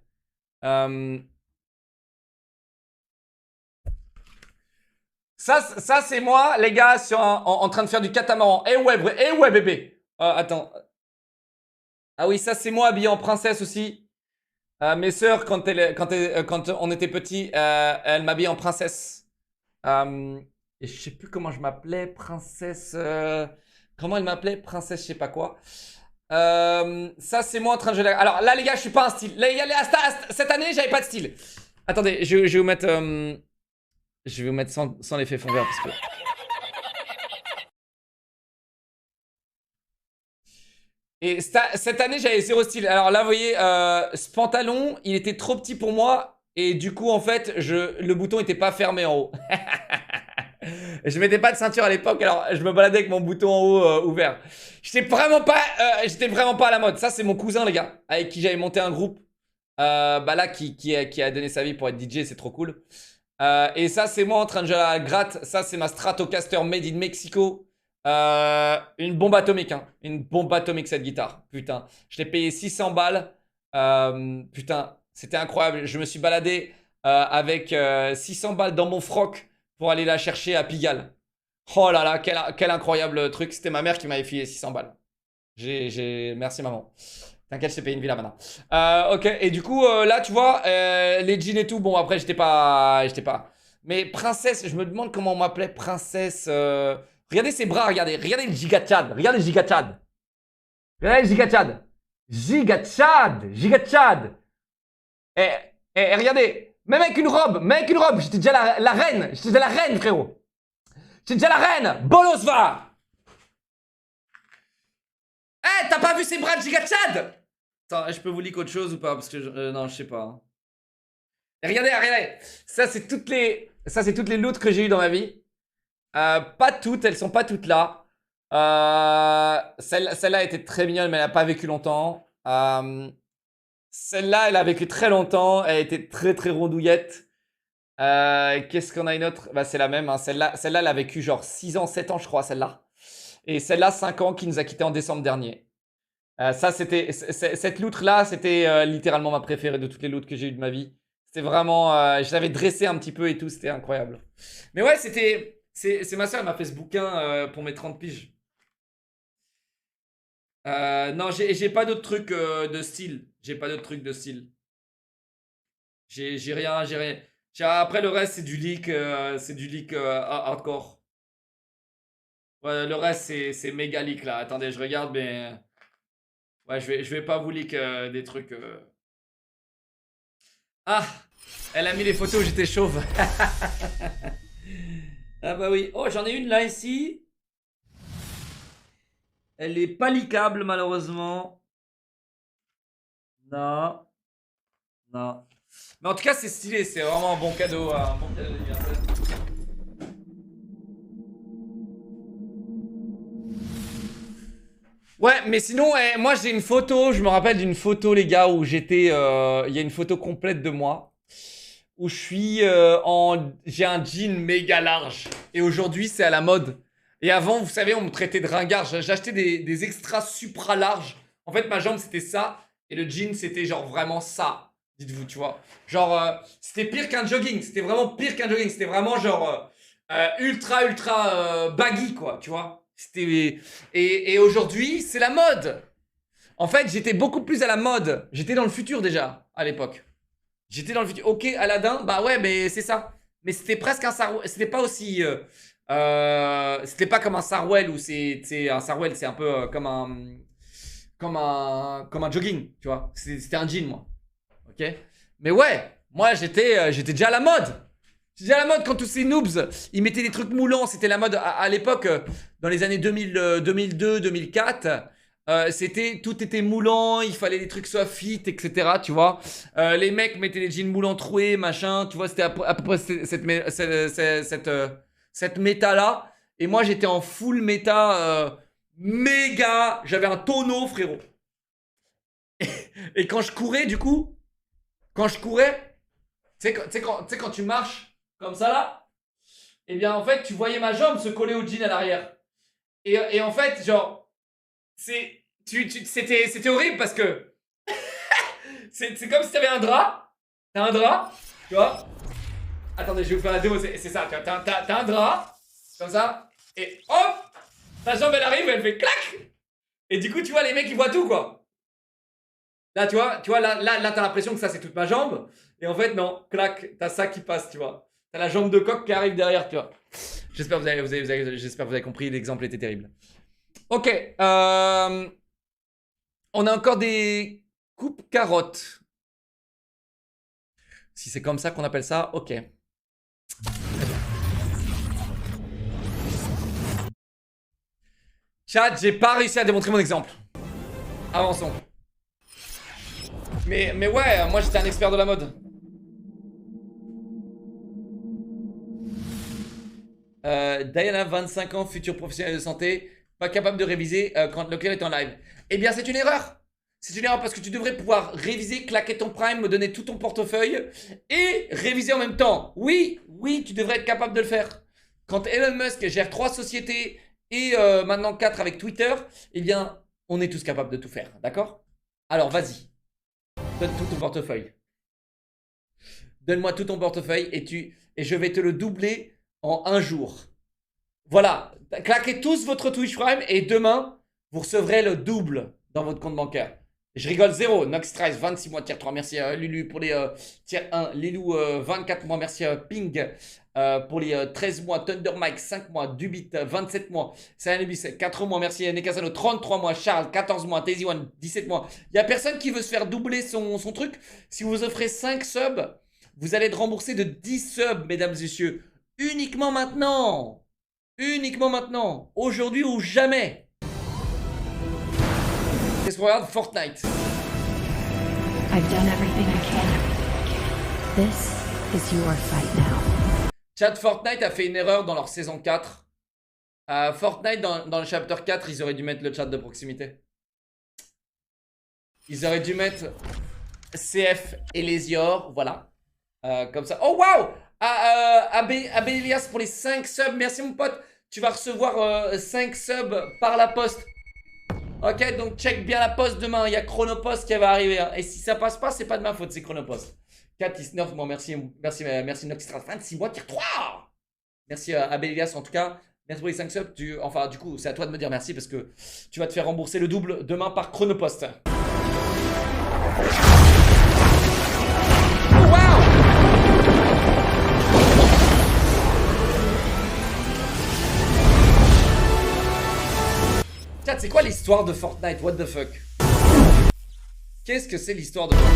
Speaker 1: Ça c'est moi, les gars, en train de faire du catamaran. Eh ouais, bébé. Attends. Ah oui, ça c'est moi habillé en princesse aussi. Mes sœurs, quand on était petits, elles m'habillaient en princesse. Et je sais plus comment je m'appelais, princesse. Comment elle m'appelait, princesse, je sais pas quoi. Ça c'est moi en train de jouer. Alors là les gars, je suis pas un style. Là, cette année, j'avais pas de style. Attendez, je vais vous mettre. Je vais vous mettre sans l'effet fond vert parce que. Et cette année, j'avais zéro style. Alors là, vous voyez, ce pantalon, il était trop petit pour moi. Et du coup, en fait, le bouton était pas fermé en haut. Je mettais pas de ceinture à l'époque, alors je me baladais avec mon bouton en haut ouvert. J'étais vraiment pas à la mode. Ça, c'est mon cousin, les gars, avec qui j'avais monté un groupe. Bah là, qui a donné sa vie pour être DJ, c'est trop cool. Et ça, c'est moi en train de jouer à la gratte. Ça, c'est ma Stratocaster made in Mexico. Une bombe atomique, hein. Une bombe atomique, cette guitare. Putain, je l'ai payé 600 balles. Putain, c'était incroyable. Je me suis baladé avec 600 balles dans mon froc pour aller la chercher à Pigalle. Oh là là, quel incroyable truc. C'était ma mère qui m'avait filé 600 balles. Merci maman. T'inquiète, je t'ai payé une villa maintenant. Ok, et du coup, là, tu vois, les jeans et tout, bon, après, j'étais pas. Mais princesse, je me demande comment on m'appelait princesse. Regardez ses bras, regardez le giga Chad. Regardez le giga Chad. Regardez le giga Chad. Giga Chad. Et regardez, même avec une robe, j'étais déjà la reine. J'étais déjà la reine, frérot. J'étais déjà la reine. Bolosva. Eh, t'as pas vu ses bras de giga Chad? Attends, je peux vous lire autre chose ou pas? Parce que non, je sais pas. Hein. Et regardez. Ça, c'est toutes les loots que j'ai eues dans ma vie. Pas toutes, elles sont pas toutes là. Celle-là était très mignonne, mais elle a pas vécu longtemps. Celle-là, elle a vécu très longtemps. Elle était très très rondouillette. Qu'est-ce qu'on a une autre? Bah, c'est la même. Hein. Celle-là, elle a vécu genre 6 ans, 7 ans, je crois, celle-là. Et celle-là, 5 ans, qui nous a quittés en décembre dernier. Ça, c'était. Cette loutre-là, c'était littéralement ma préférée de toutes les loutres que j'ai eues de ma vie. C'était vraiment. Je l'avais dressée un petit peu et tout, c'était incroyable. Mais ouais, c'était. C'est ma soeur, elle m'a fait ce bouquin pour mes 30 piges. Non, j'ai pas d'autres trucs de style. J'ai pas d'autres trucs de style. J'ai rien. Après, le reste, c'est du leak. C'est du leak hardcore. Ouais, le reste, c'est méga leak là. Attendez, je regarde, mais. Ouais, je vais pas vous leak des trucs. Ah! Elle a mis les photos où j'étais chauve. Ah bah oui. Oh, j'en ai une là ici. Elle est pas liquable malheureusement. Non. Non. Mais en tout cas, c'est stylé. C'est vraiment un bon cadeau d'anniversaire. Ouais, mais sinon, moi j'ai une photo. Je me rappelle d'une photo, les gars, où j'étais. Il y a une photo complète de moi. Où je suis j'ai un jean méga large. Et aujourd'hui, c'est à la mode. Et avant, vous savez, on me traitait de ringard. J'achetais des extras supra larges. En fait, ma jambe, c'était ça. Et le jean, c'était genre vraiment ça. Dites-vous, tu vois. Genre, c'était pire qu'un jogging. C'était vraiment pire qu'un jogging. C'était vraiment genre ultra baggy, quoi, tu vois. Et aujourd'hui, c'est la mode. En fait, j'étais beaucoup plus à la mode. J'étais dans le futur déjà, à l'époque. J'étais dans le futur. Ok, Aladdin, bah ouais, mais c'est ça. Mais c'était presque un Sarwell. C'était pas aussi. C'était pas comme un Sarwell où c'est un Sarwell, c'est un peu comme un jogging, tu vois. C'était un jean, moi. Ok. Mais ouais, moi j'étais déjà à la mode. J'étais déjà à la mode quand tous ces noobs, ils mettaient des trucs moulants. C'était la mode à l'époque, dans les années 2000, 2002, 2004. Tout était moulant, il fallait des trucs soient fit, etc. Tu vois, les mecs mettaient des jeans moulants troués, machin. Tu vois, c'était à peu près cette méta là. Et moi, j'étais en full méta, méga. J'avais un tonneau, frérot. Et quand je courais, du coup, tu sais quand tu marches comme ça là, et bien en fait, tu voyais ma jambe se coller au jean à l'arrière. Et en fait, genre, c'était horrible parce que c'est comme si t'avais un drap. T'as un drap, tu vois. Attendez, je vais vous faire la démo, c'est ça, tu vois, t'as un drap, comme ça, et hop, ta jambe elle arrive, elle fait clac. Et du coup, tu vois, les mecs ils voient tout quoi. Là, tu vois, là t'as l'impression que ça c'est toute ma jambe, et en fait, non, clac, t'as ça qui passe, tu vois. T'as la jambe de coq qui arrive derrière, tu vois. J'espère que j'espère que vous avez compris, l'exemple était terrible. Ok, on a encore des coupes carottes. Si c'est comme ça qu'on appelle ça, ok. Chat, j'ai pas réussi à démontrer mon exemple. Avançons. Mais ouais, moi j'étais un expert de la mode. Diana, 25 ans, futur professionnel de santé, pas capable de réviser quand le client est en live. Eh bien, c'est une erreur. C'est une erreur parce que tu devrais pouvoir réviser, claquer ton prime, me donner tout ton portefeuille et réviser en même temps. Oui, tu devrais être capable de le faire. Quand Elon Musk gère 3 sociétés et maintenant 4 avec Twitter, eh bien, on est tous capables de tout faire. D'accord? Alors, vas-y. Donne tout ton portefeuille. Donne-moi tout ton portefeuille et je vais te le doubler en un jour. Voilà. Claquez tous votre Twitch Prime et demain, vous recevrez le double dans votre compte bancaire. Je rigole, 0. Noxtrice, 26 mois, tier 3. Merci Lulu pour les tier 1. Lilou, 24 mois. Merci Ping pour les 13 mois. Thunder Mike, 5 mois. Dubit, 27 mois. Sayanubis, 4 mois. Merci Nekazano, 33 mois. Charles, 14 mois. Tazy One, 17 mois. Il n'y a personne qui veut se faire doubler son truc. Si vous offrez 5 subs, vous allez être remboursé de 10 subs, mesdames et messieurs. Uniquement maintenant. Uniquement maintenant. Aujourd'hui ou jamais. Qu'est-ce qu'on regarde? Fortnite.
Speaker 3: I've done everything I can. This is your fight now.
Speaker 1: Chat, Fortnite a fait une erreur dans leur saison 4. Fortnite, dans le chapter 4, ils auraient dû mettre le chat de proximité. Ils auraient dû mettre CF Elesior, voilà. Comme ça. Oh waouh! Abélias pour les 5 subs. Merci mon pote. Tu vas recevoir 5 subs par la poste. Ok, donc check bien la poste demain. Il y a Chronopost qui va arriver. Hein. Et si ça passe pas, c'est pas de ma faute, c'est Chronopost. 4, bon, merci Noxtra. 26 mois, tire 3. Merci Abélias en tout cas. Merci pour les 5 subs. Enfin, du coup, c'est à toi de me dire merci parce que tu vas te faire rembourser le double demain par Chronopost. C'est quoi l'histoire de Fortnite? What the fuck? Qu'est-ce que c'est l'histoire de Fortnite?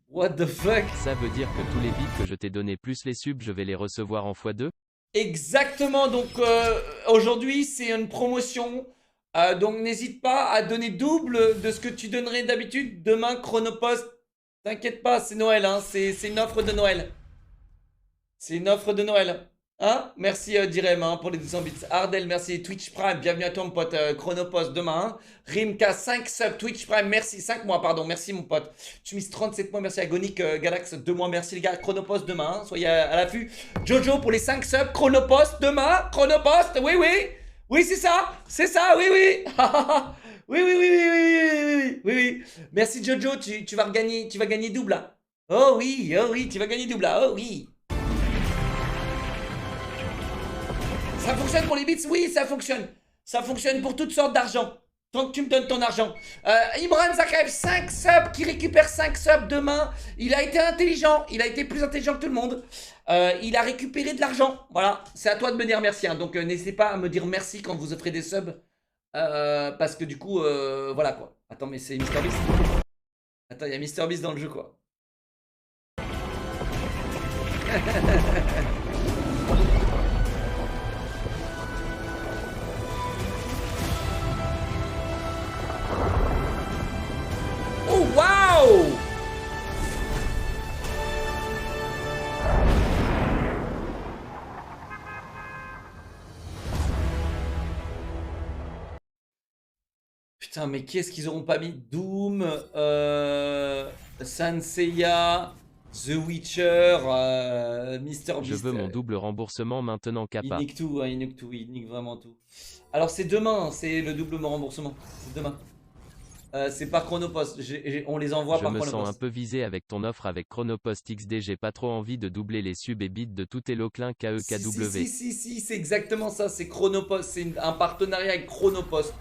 Speaker 1: What the fuck?
Speaker 4: Ça veut dire que tous les bits que je t'ai donné plus les subs, je vais les recevoir en x2?
Speaker 1: Exactement, donc aujourd'hui c'est une promotion, donc n'hésite pas à donner double de ce que tu donnerais d'habitude. Demain Chronopost, t'inquiète pas, c'est Noël, hein, c'est une offre de Noël. C'est une offre de Noël. Hein? Merci Direm hein, pour les 200 bits. Ardel, merci. Twitch Prime, bienvenue à toi mon pote. Chronopost demain. Hein. Rimka, 5 subs. Twitch Prime, merci. 5 mois, pardon. Merci mon pote. Tu mises 37 mois. Merci à Gonic Galax, 2 mois. Merci les gars. Chronopost demain. Hein. Soyez à l'affût. Jojo pour les 5 subs. Chronopost demain. Chronopost, oui, oui. Oui, c'est ça. C'est ça, oui, oui. oui. Merci Jojo. Tu vas gagner double là. Oh oui, tu vas gagner double là. Oh oui. Ça fonctionne pour les bits? Oui, ça fonctionne. Ça fonctionne pour toutes sortes d'argent. Tant que tu me donnes ton argent. Imran Zakaev, 5 subs, qui récupère 5 subs demain. Il a été intelligent. Il a été plus intelligent que tout le monde. Il a récupéré de l'argent. Voilà, c'est à toi de me dire merci. Hein. Donc n'hésitez pas à me dire merci quand vous offrez des subs. Parce que du coup, voilà quoi. Attends, mais c'est MrBeast. Attends, il y a MrBeast dans le jeu quoi. Oh waouh! Putain, mais qu'est-ce qu'ils auront pas mis? Doom, Sanseiya, The Witcher, Mr.
Speaker 4: Je
Speaker 1: Beast.
Speaker 4: veux mon double remboursement maintenant,
Speaker 1: Il
Speaker 4: Kappa.
Speaker 1: nique tout, hein, il nique tout, il nique vraiment tout. Alors c'est demain, c'est le double remboursement. C'est demain. C'est par Chronopost. On les envoie
Speaker 4: Je
Speaker 1: par
Speaker 4: me
Speaker 1: Chronopost.
Speaker 4: sens un peu visé avec ton offre avec Chronopost XD. J'ai pas trop envie de doubler les subs et bits de tout Eloclin KEKW.
Speaker 1: Si, c'est exactement ça. C'est Chronopost. C'est un partenariat avec Chronopost.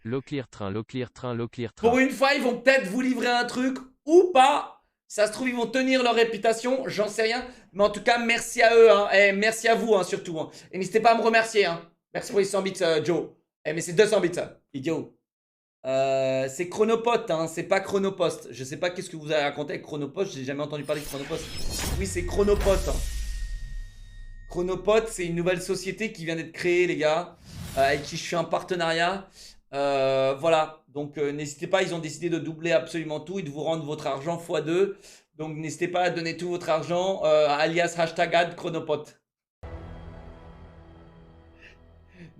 Speaker 4: L'Oclear train, l'Oclear train, l'Oclear train.
Speaker 1: Pour une fois, ils vont peut-être vous livrer un truc ou pas. Ça se trouve, ils vont tenir leur réputation. J'en sais rien. Mais en tout cas, merci à eux. Hein. Et merci à vous, hein, surtout. Hein. Et n'hésitez pas à me remercier. Hein. Merci pour les 100 bits, Joe. Mais c'est 200 bits, ça. Idiot. C'est Chronopost, hein. C'est pas Chronopost. Je sais pas qu'est-ce que vous avez raconté avec Chronopost. J'ai jamais entendu parler de Chronopost. Oui, c'est Chronopost. Hein. Chronopost, c'est une nouvelle société qui vient d'être créée, les gars. Avec qui je suis en partenariat. Voilà, donc n'hésitez pas, ils ont décidé de doubler absolument tout et de vous rendre votre argent x2. Donc n'hésitez pas à donner tout votre argent, alias hashtag Chronopost.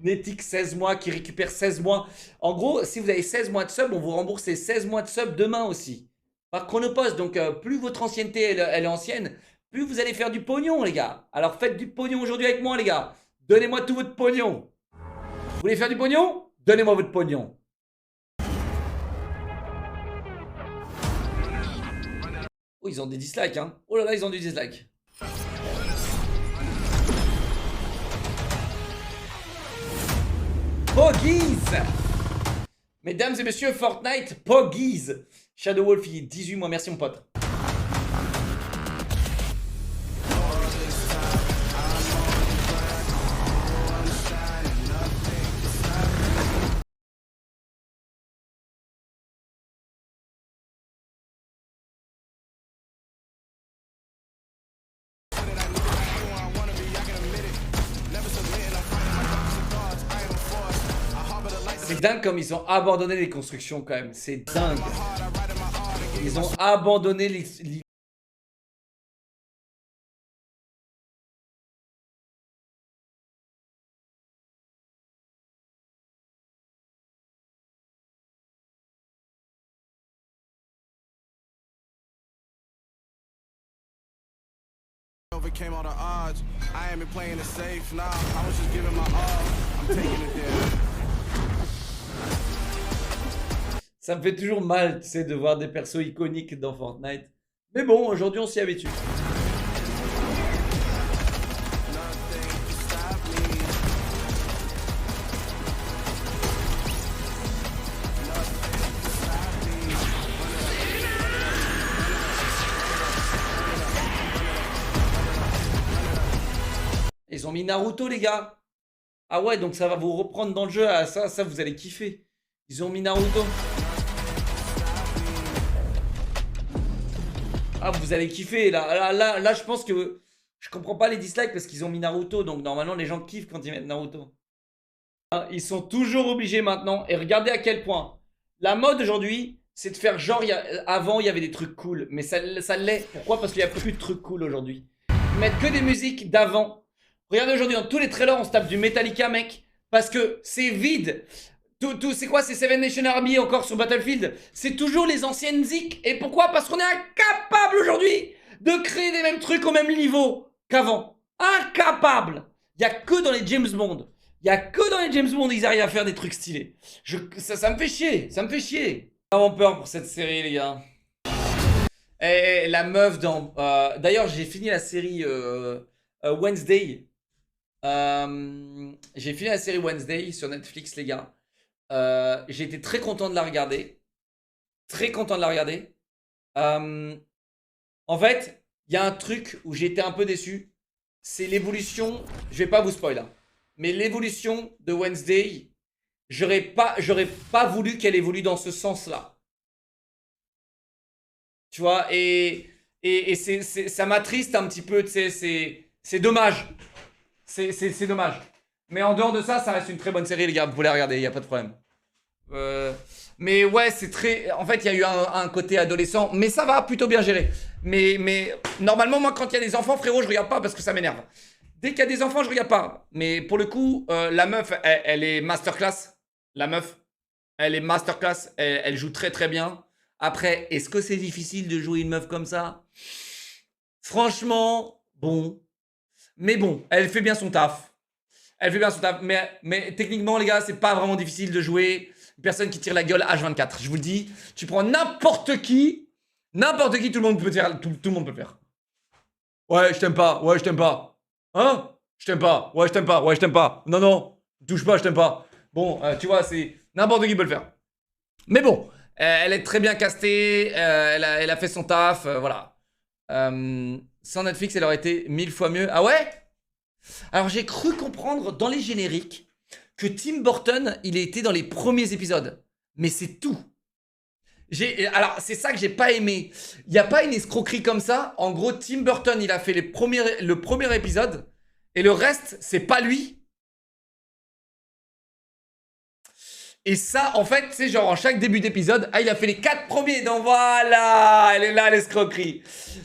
Speaker 1: Netic 16 mois qui récupère 16 mois. En gros, si vous avez 16 mois de sub, on vous rembourse les 16 mois de sub demain aussi. Par Chronopost, donc plus votre ancienneté elle est ancienne, plus vous allez faire du pognon, les gars. Alors faites du pognon aujourd'hui avec moi, les gars. Donnez-moi tout votre pognon. Vous voulez faire du pognon? Donnez-moi votre pognon. Oh, ils ont des dislikes, hein. Oh là là, ils ont du dislike. Poggies. Mesdames et messieurs, Fortnite, Poggies. Shadow Wolf, il est 18 mois. Merci, mon pote. C'est dingue comme ils ont abandonné les constructions quand même. C'est dingue. Ils ont abandonné les...
Speaker 5: Overcame all the odds. I ain't been playing it safe now. I was just giving my all. I'm taking it there.
Speaker 1: Ça me fait toujours mal, tu sais, de voir des persos iconiques dans Fortnite. Mais bon, aujourd'hui, on s'y habitue. Ils ont mis Naruto, les gars. Ah ouais, donc ça va vous reprendre dans le jeu. Ah, ça, vous allez kiffer. Ils ont mis Naruto. Ah, vous allez kiffer. Là, je pense que... Je comprends pas les dislikes parce qu'ils ont mis Naruto. Donc, normalement, les gens kiffent quand ils mettent Naruto. Ils sont toujours obligés maintenant. Et regardez à quel point. La mode aujourd'hui, c'est de faire genre... Avant, il y avait des trucs cool. Mais ça l'est. Pourquoi? Parce qu'il n'y a plus de trucs cool aujourd'hui. Ils mettent que des musiques d'avant. Regardez aujourd'hui, dans tous les trailers, on se tape du Metallica, mec. Parce que c'est vide. C'est quoi, c'est Seven Nation Army encore sur Battlefield? C'est toujours les anciennes zik. Et pourquoi? Parce qu'on est incapable aujourd'hui de créer les mêmes trucs au même niveau qu'avant. Incapable. Il n'y a que dans les James Bond. Il n'y a que dans les James Bond ils arrivent à faire des trucs stylés. Ça me fait chier. Ça me fait chier. J'ai vraiment peur pour cette série, les gars. Et la meuf dans... D'ailleurs, j'ai fini la série Wednesday. J'ai fini la série Wednesday sur Netflix, les gars. J'ai été très content de la regarder. Très content de la regarder. En fait, il y a un truc où j'ai été un peu déçu. C'est l'évolution. Je vais pas vous spoiler, hein, mais l'évolution de Wednesday, j'aurais pas voulu qu'elle évolue dans ce sens-là. Tu vois, et ça m'attriste un petit peu. Tu sais, c'est dommage. C'est dommage. Mais en dehors de ça, ça reste une très bonne série, les gars. Vous pouvez la regarder, il n'y a pas de problème. Mais ouais, c'est très... En fait, il y a eu un côté adolescent. Mais ça va, plutôt bien géré. Mais normalement, moi, quand il y a des enfants, frérot, je regarde pas parce que ça m'énerve. Dès qu'il y a des enfants, je regarde pas. Mais pour le coup, la meuf, elle est masterclass. La meuf. Elle est masterclass. Elle joue très très bien. Après, est-ce que c'est difficile de jouer une meuf comme ça? Franchement, bon. Mais bon, elle fait bien son taf. Elle fait bien son taf. Mais techniquement, les gars, c'est pas vraiment difficile de jouer une personne qui tire la gueule H24. Je vous le dis, tu prends n'importe qui, tout le monde peut faire. Tout le monde peut le faire. Ouais, je t'aime pas. Ouais, je t'aime pas. Hein? Je t'aime pas. Ouais, je t'aime pas. Ouais, je t'aime pas. Non, non. Touche pas, je t'aime pas. Bon, tu vois, c'est n'importe qui peut le faire. Mais bon, elle est très bien castée. Elle a fait son taf. Voilà. Sans Netflix, elle aurait été 1000 fois mieux. Ah ouais? Alors, j'ai cru comprendre dans les génériques que Tim Burton, il était dans les premiers épisodes. Mais c'est tout. Alors, c'est ça que j'ai pas aimé. Il n'y a pas une escroquerie comme ça. En gros, Tim Burton, il a fait le premier épisode. Et le reste, c'est pas lui. Et ça, en fait, c'est genre en chaque début d'épisode, il a fait les 4 premiers. Donc voilà, elle est là l'escroquerie.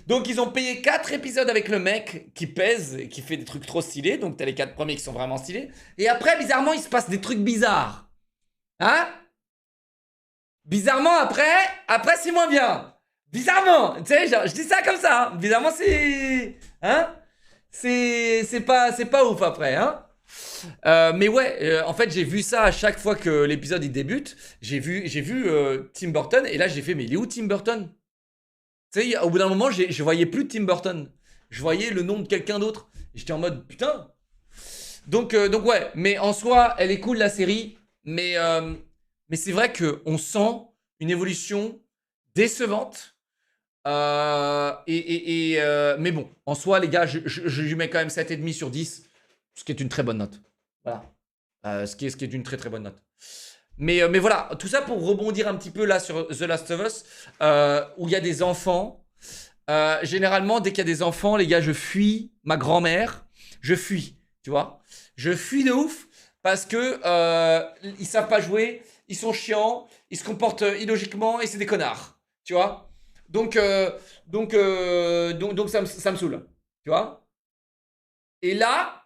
Speaker 1: Donc ils ont payé 4 épisodes avec le mec qui pèse et qui fait des trucs trop stylés. Donc t'as les 4 premiers qui sont vraiment stylés. Et après, bizarrement, il se passe des trucs bizarres. Hein? Bizarrement, après c'est moins bien. Bizarrement, tu sais, genre, je dis ça comme ça. Hein. Bizarrement, c'est... Hein? C'est pas ouf après, hein? Mais ouais, en fait, j'ai vu ça à chaque fois que l'épisode il débute. J'ai vu Tim Burton et là j'ai fait, mais il est où Tim Burton? Tu sais, au bout d'un moment, je voyais plus de Tim Burton. Je voyais le nom de quelqu'un d'autre. J'étais en mode putain. Donc ouais, mais en soi, elle est cool la série. Mais c'est vrai qu'on sent une évolution décevante. Mais bon, en soi, les gars, je lui mets quand même 7,5 sur 10. Ce qui est une très bonne note. Voilà. Ce qui est une très très bonne note. Mais voilà, tout ça pour rebondir un petit peu là sur The Last of Us, où il y a des enfants. Généralement, dès qu'il y a des enfants, les gars, je fuis ma grand-mère. Je fuis, tu vois. Je fuis de ouf parce que ils savent pas jouer, ils sont chiants, ils se comportent illogiquement et c'est des connards, tu vois. Donc ça me saoule, tu vois. Et là,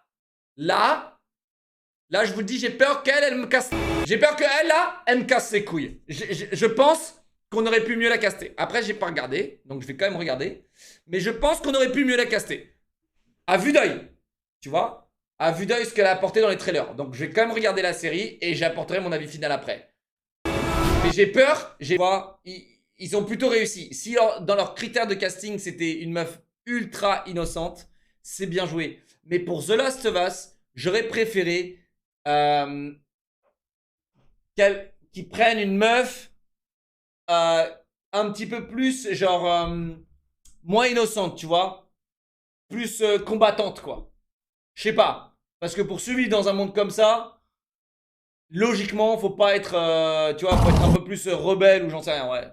Speaker 1: je vous le dis, j'ai peur qu'elle me casse. J'ai peur qu'elle, là, elle me casse ses couilles. Je pense qu'on aurait pu mieux la caster. Après, j'ai pas regardé, donc je vais quand même regarder. Mais je pense qu'on aurait pu mieux la caster. À vue d'œil, tu vois. À vue d'œil, ce qu'elle a apporté dans les trailers. Donc, je vais quand même regarder la série et j'apporterai mon avis final après. Mais j'ai peur, ils ont plutôt réussi. Si dans leurs critères de casting, c'était une meuf ultra innocente, c'est bien joué. Mais pour The Last of Us, j'aurais préféré qu'ils prennent une meuf un petit peu plus, genre, moins innocente, tu vois. Plus combattante, quoi. Je sais pas. Parce que pour survivre dans un monde comme ça, logiquement, faut pas être, tu vois, faut être un peu plus rebelle ou j'en sais rien, ouais.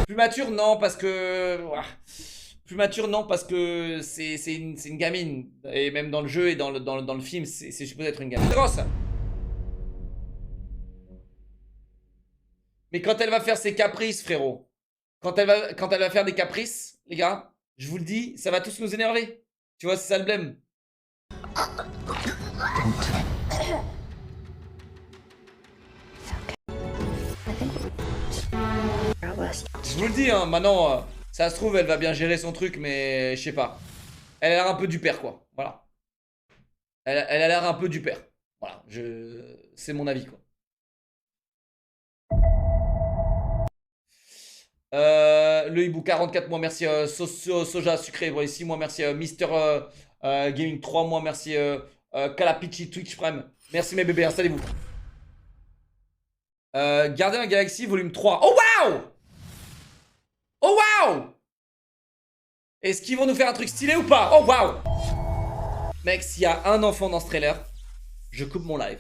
Speaker 1: Plus mature, non, parce que... Plus mature, non, parce que c'est une gamine. Et même dans le jeu et dans le film, c'est supposé être une gamine. C'est grosse. Mais quand elle va faire ses caprices, frérot. Quand elle va faire des caprices, les gars, je vous le dis, ça va tous nous énerver. Tu vois, c'est ça le blême. Je vous le dis, hein, maintenant... ça se trouve, elle va bien gérer son truc, mais je sais pas. Elle a l'air un peu du père, quoi. Voilà. Elle a l'air un peu du père. Voilà, c'est mon avis, quoi. Le hibou 44 mois, merci. Soja sucré, voilà, 6 mois, merci. Mister Gaming 3 mois, merci. Kalapichi Twitch Prime, merci mes bébés, installez-vous. Gardien de la Galaxie, volume 3. Oh waouh! Oh waouh! Est-ce qu'ils vont nous faire un truc stylé ou pas? Oh waouh! Mec, s'il y a un enfant dans ce trailer, je coupe mon live.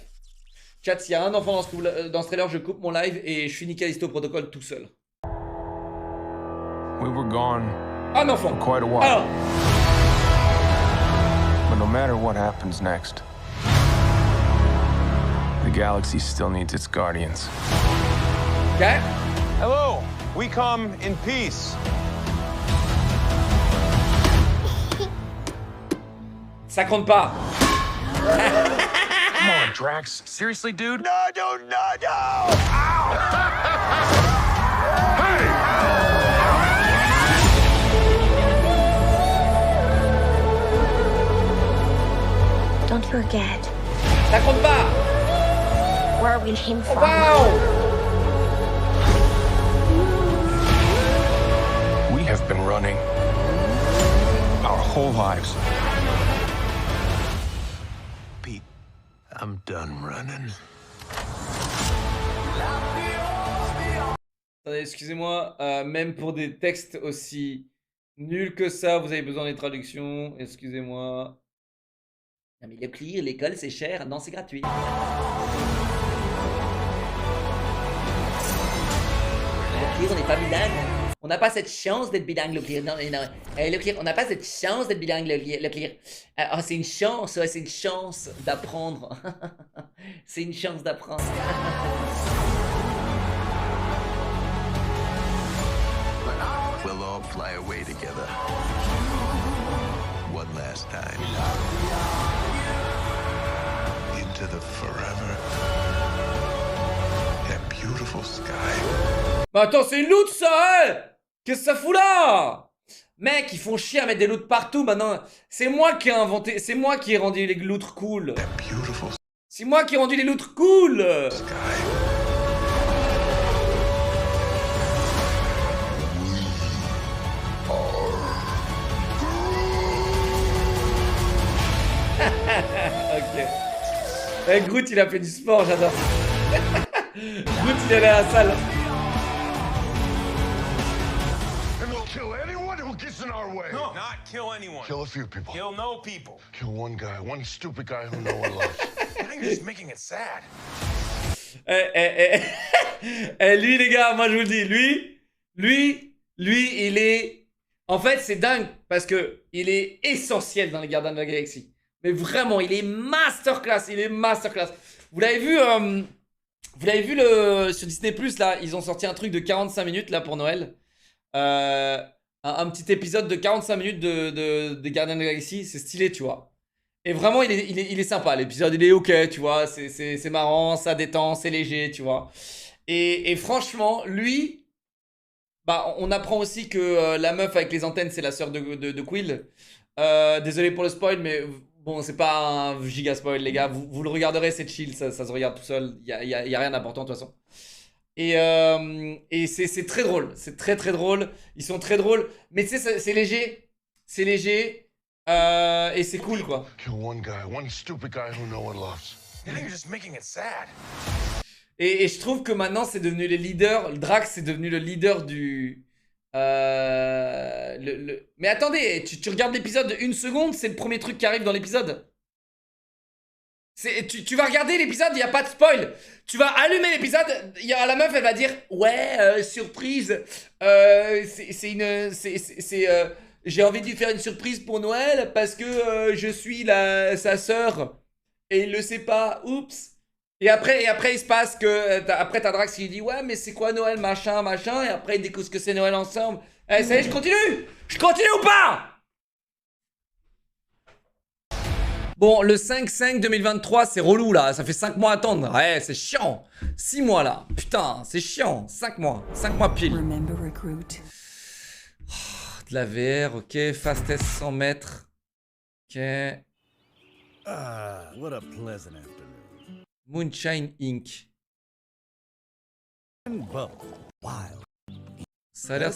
Speaker 1: Chat, s'il y a un enfant dans ce trailer, je coupe mon live et je finis Callisto Protocol tout seul.
Speaker 6: We were gone
Speaker 1: Un enfant!
Speaker 6: for quite a while.
Speaker 1: Ah.
Speaker 6: But no matter what happens next, the galaxy still needs its guardians.
Speaker 1: Ok?
Speaker 7: Hello, we come in peace.
Speaker 1: Ça compte pas.
Speaker 6: God, Drax. Seriously, dude?
Speaker 7: No! Ow!
Speaker 3: Don't forget
Speaker 1: Ça compte pas.
Speaker 3: where we came from.
Speaker 1: Waouh.
Speaker 6: We have been running our whole lives.
Speaker 5: Pete, I'm done running.
Speaker 1: Attendez, excusez-moi, même pour des textes aussi nuls que ça, vous avez besoin des traductions. Excusez-moi. Non mais le clear, l'école c'est cher, non c'est gratuit. Le clear, on n'est pas bilingue. On n'a pas cette chance d'être bilingue, le clear. Non, non. Le clear, on n'a pas cette chance d'être bilingue, le clear. Oh, c'est une chance, ouais, c'est une chance d'apprendre. C'est une chance d'apprendre.
Speaker 5: We'll all fly away together. One last time. Into the forever. That beautiful sky.
Speaker 1: Mais attends, c'est une loot ça, hein? Qu'est-ce que ça fout là? Mec, ils font chier à mettre des loots partout maintenant. C'est moi qui ai inventé, c'est moi qui ai rendu les loots cool.
Speaker 5: That beautiful
Speaker 1: C'est moi qui ai rendu les loots cool.
Speaker 5: sky.
Speaker 1: Ok. Groot, il a fait du sport, j'adore. Groot, il est allé à la salle.
Speaker 8: And we'll kill anyone who gets in our way.
Speaker 7: No, not kill anyone.
Speaker 8: Kill a few people.
Speaker 7: Kill no people.
Speaker 8: Kill one guy, one stupid guy who no one loves.
Speaker 7: Now you're just making it sad.
Speaker 1: Lui, les gars, moi je vous le dis, lui, il est... En fait, c'est dingue, parce que il est essentiel dans les Gardiens de la Galaxie. Mais vraiment, il est masterclass, Vous l'avez vu, sur Disney+, là, ils ont sorti un truc de 45 minutes, là, pour Noël. Un petit épisode de 45 minutes des Gardiens de la Galaxie, c'est stylé, tu vois. Et vraiment, il est sympa, l'épisode, il est ok, tu vois, c'est marrant, ça détend, c'est léger, tu vois. Et franchement, lui... Bah, on apprend aussi que la meuf avec les antennes, c'est la sœur de Quill. Désolé pour le spoil, mais bon, c'est pas un giga spoil, les gars. Vous le regarderez, c'est chill, ça se regarde tout seul. Il y a rien d'important, de toute façon. Et c'est très drôle. C'est très drôle. Ils sont très drôles. Mais tu sais, c'est léger. C'est léger. Et c'est cool, quoi.
Speaker 8: Kill one guy, one stupid guy who no one loves.
Speaker 7: Now you're just making it sad.
Speaker 1: Et je trouve que maintenant, c'est devenu les leaders. Drax, c'est devenu le leader du... Mais attendez, tu regardes l'épisode de 1 seconde, c'est le premier truc qui arrive dans l'épisode. Tu vas regarder l'épisode, il n'y a pas de spoil. Tu vas allumer l'épisode, la meuf, elle va dire « Ouais, surprise, j'ai envie de lui faire une surprise pour Noël parce que je suis sa sœur. Et il le sait pas, oups. » Et après, il se passe que... Après, t'as Drax qui lui dit « Ouais, mais c'est quoi Noël, machin. » Et après, ils découvrent ce que c'est Noël ensemble. Eh, ça y est, je continue ou pas? Bon, le 5-5 2023, c'est relou, là. Ça fait 5 mois à attendre. Ouais, c'est chiant. 6 mois, là. Putain, c'est chiant. 5 mois. 5 mois pile.
Speaker 9: Remember, recruit.
Speaker 1: De la VR, ok. Fastest 100 mètres. Ok.
Speaker 10: Ah, what a pleasant afternoon.
Speaker 1: Moonshine Inc.
Speaker 10: Wild.
Speaker 1: Ça a l'air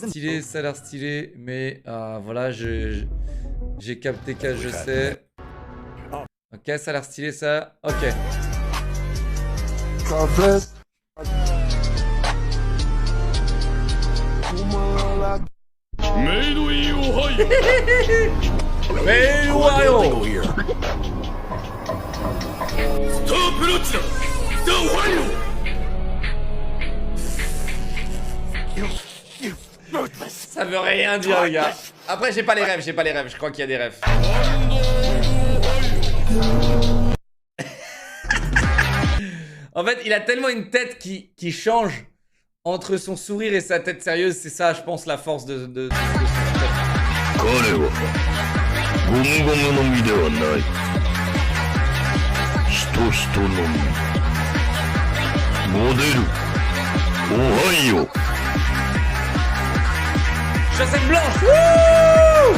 Speaker 1: stylé, mais voilà, j'ai capté que je sais. Ok, ça a l'air stylé, ça. Ok. Ça veut rien dire, les gars. Après, j'ai pas les rêves. Je crois qu'il y a des rêves. En fait, il a tellement une tête qui change entre son sourire et sa tête sérieuse. C'est ça, je pense, la force de son tête.
Speaker 8: と人のみモデルおはよう
Speaker 1: Chaussettes blanches. Wouh!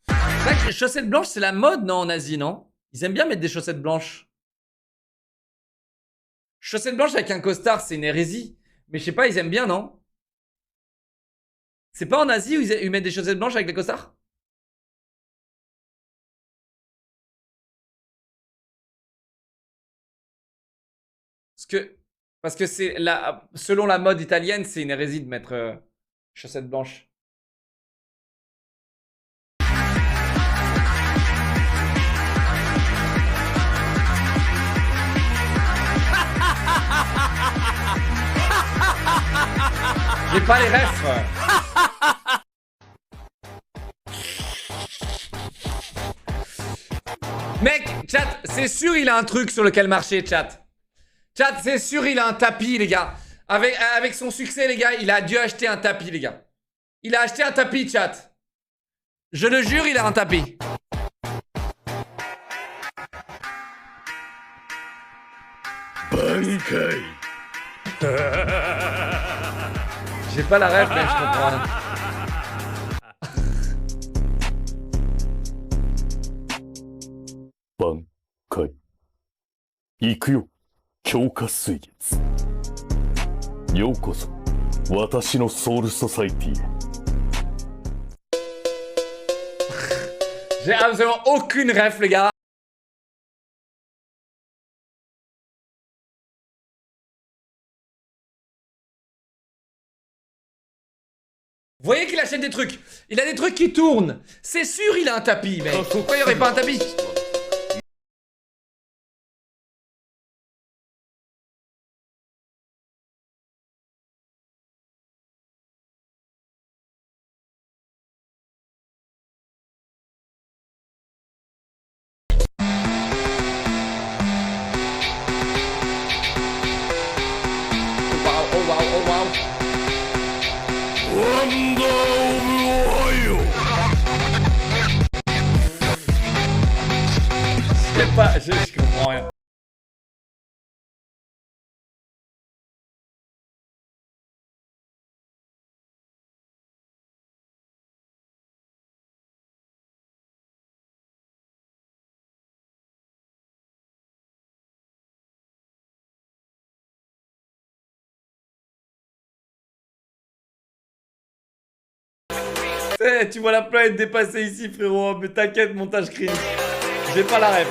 Speaker 1: C'est vrai que les chaussettes blanches, c'est la mode, non, en Asie, non? Ils aiment bien mettre des chaussettes blanches. Chaussettes blanches avec un costard, c'est une hérésie. Mais je sais pas, ils aiment bien, non? C'est pas en Asie où ils mettent des chaussettes blanches avec les costards? Parce que c'est selon la mode italienne, c'est une hérésie de mettre chaussettes blanches. J'ai pas les refs. Mec, chat, c'est sûr il a un truc sur lequel marcher, chat. Chat, c'est sûr il a un tapis, les gars. Avec son succès, les gars, il a dû acheter un tapis, les gars. Il a acheté un tapis, chat. Je le jure, il a un tapis.
Speaker 8: Bankai.
Speaker 1: J'ai pas la rêve, mais je comprends rien.
Speaker 8: Bankai. 行くよ、強化水月。ようこそ、私のソウルソサイティへ。
Speaker 1: J'ai absolument aucune ref, les gars. Vous voyez qu'il achète des trucs. Il a des trucs qui tournent. C'est sûr, il a un tapis, mec. Pourquoi il n'y aurait pas un tapis? Oh wow, oh wow. Je sais pas, je comprends rien. Tu vois la planète dépasser ici, frérot. Mais t'inquiète, montage cringe. J'ai pas la ref.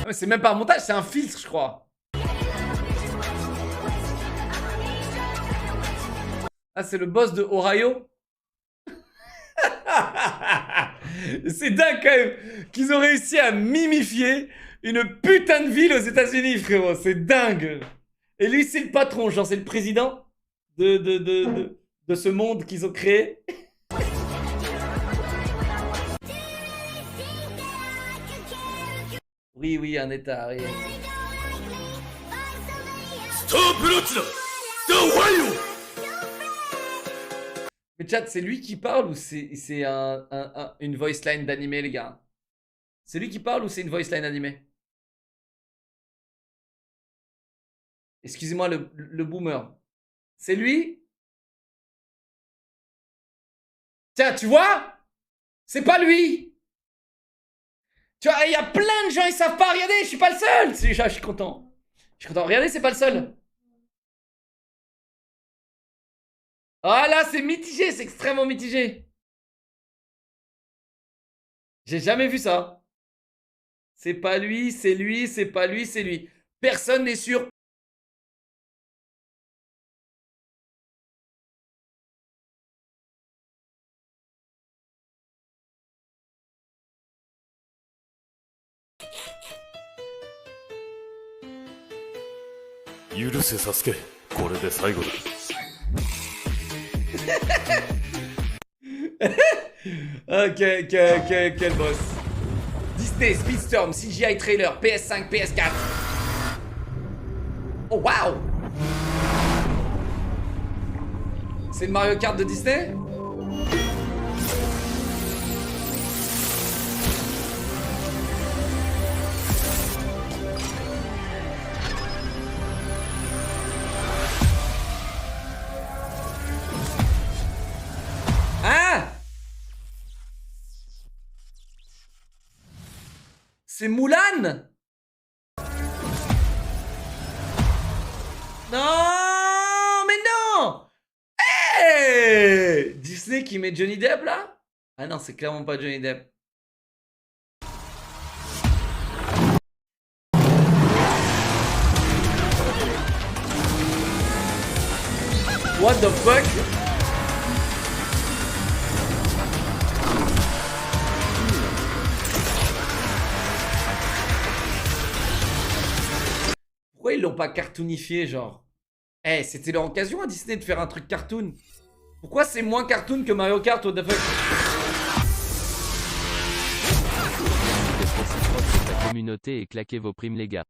Speaker 1: Mais c'est même pas un montage, c'est un filtre, je crois. Ah, c'est le boss de Ohio. C'est dingue quand même qu'ils ont réussi à mimifier une putain de ville aux États-Unis, frérot. C'est dingue. Et lui, c'est le patron, genre c'est le président de ce monde qu'ils ont créé. Oui, oui, un état. Oui. Mais chat, c'est lui qui parle ou c'est une voice line d'animé, les gars? C'est lui qui parle ou c'est une voice line animée? Excusez-moi, le boomer. C'est lui? Tiens, tu vois? C'est pas lui! Tu vois, il y a plein de gens, ils savent pas. Regardez, je suis pas le seul! Je suis content. Je suis content. Regardez, c'est pas le seul. Ah là, c'est mitigé, c'est extrêmement mitigé. J'ai jamais vu ça. C'est pas lui, c'est lui, c'est pas lui, c'est lui. Personne n'est sûr.
Speaker 8: Yuruse Sasuke, これで最後だ。
Speaker 1: Ah, quel boss. Disney, Speedstorm, CGI Trailer, PS5, PS4. Oh waouh! C'est le Mario Kart de Disney? Hein? C'est Mulan? Non, mais non! Hey! Disney qui met Johnny Depp là? Ah non, c'est clairement pas Johnny Depp. What the fuck? Pourquoi ils l'ont pas cartoonifié, genre? Eh, c'était leur occasion à Disney de faire un truc cartoon. Pourquoi c'est moins cartoon que Mario Kart, what the fuck?
Speaker 4: La communauté et claquez vos primes les gars.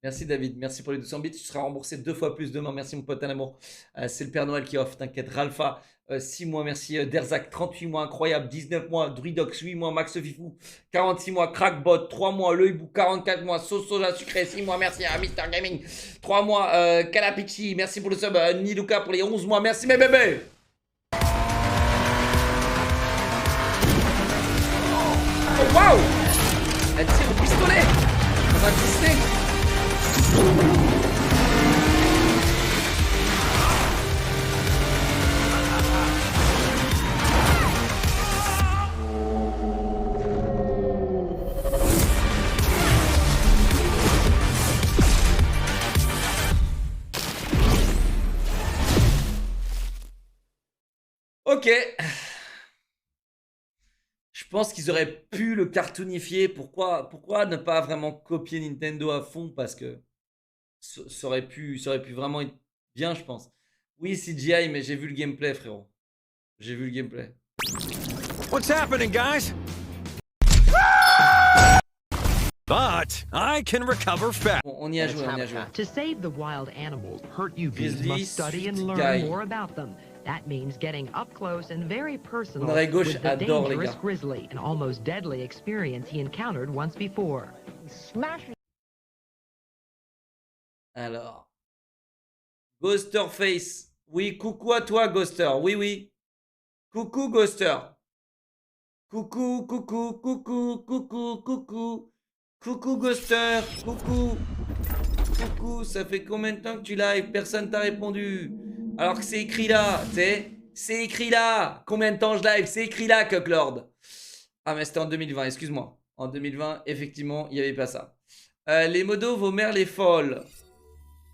Speaker 1: Merci David, merci pour les 200 bits. Tu seras remboursé 2 fois plus demain. Merci mon pote un amour. C'est le Père Noël qui offre, t'inquiète. Ralpha, 6 mois, merci. Derzak, 38 mois, incroyable. 19 mois, Druidox, 8 mois. Max Fifou, 46 mois. Crackbot, 3 mois. Le Hibou, 44 mois. Sauce Soja Sucré, 6 mois, merci à Mister Gaming. 3 mois, Kalapichi, merci pour le sub. Niluka pour les 11 mois, merci mes bébés. Oh waouh! Elle tire au pistolet dans un Disney. Ok. Je pense qu'ils auraient pu le cartoonifier. Pourquoi ne pas vraiment copier Nintendo à fond? Parce que ça aurait pu vraiment être bien, je pense. Oui, CGI, mais j'ai vu le gameplay, frérot. J'ai vu le gameplay.
Speaker 10: What's happening, guys? But I can recover fast.
Speaker 1: On y a joué, on y a joué.
Speaker 9: To save the wild animals, Hurt You Bees
Speaker 1: Grizzly,
Speaker 9: must study and
Speaker 1: Sweet
Speaker 9: learn
Speaker 1: Guy.
Speaker 9: more about them. That means getting up close and very personal
Speaker 1: Mon oreille gauche
Speaker 9: with the
Speaker 1: adore les
Speaker 9: dangerous
Speaker 1: gars.
Speaker 9: grizzly, an almost deadly experience he encountered once before.
Speaker 1: Alors. Ghosterface. Oui, coucou à toi, Ghoster. Oui, oui. Coucou, Ghoster. Coucou, coucou, coucou, coucou, coucou. Coucou, Ghoster. Coucou. Coucou, ça fait combien de temps que tu live? Personne t'a répondu. Alors que c'est écrit là, tu sais. C'est écrit là. Combien de temps je live? C'est écrit là, Cocklord. Ah, mais c'était en 2020, excuse-moi. En 2020, effectivement, il n'y avait pas ça. Les modos, vos mères les folles.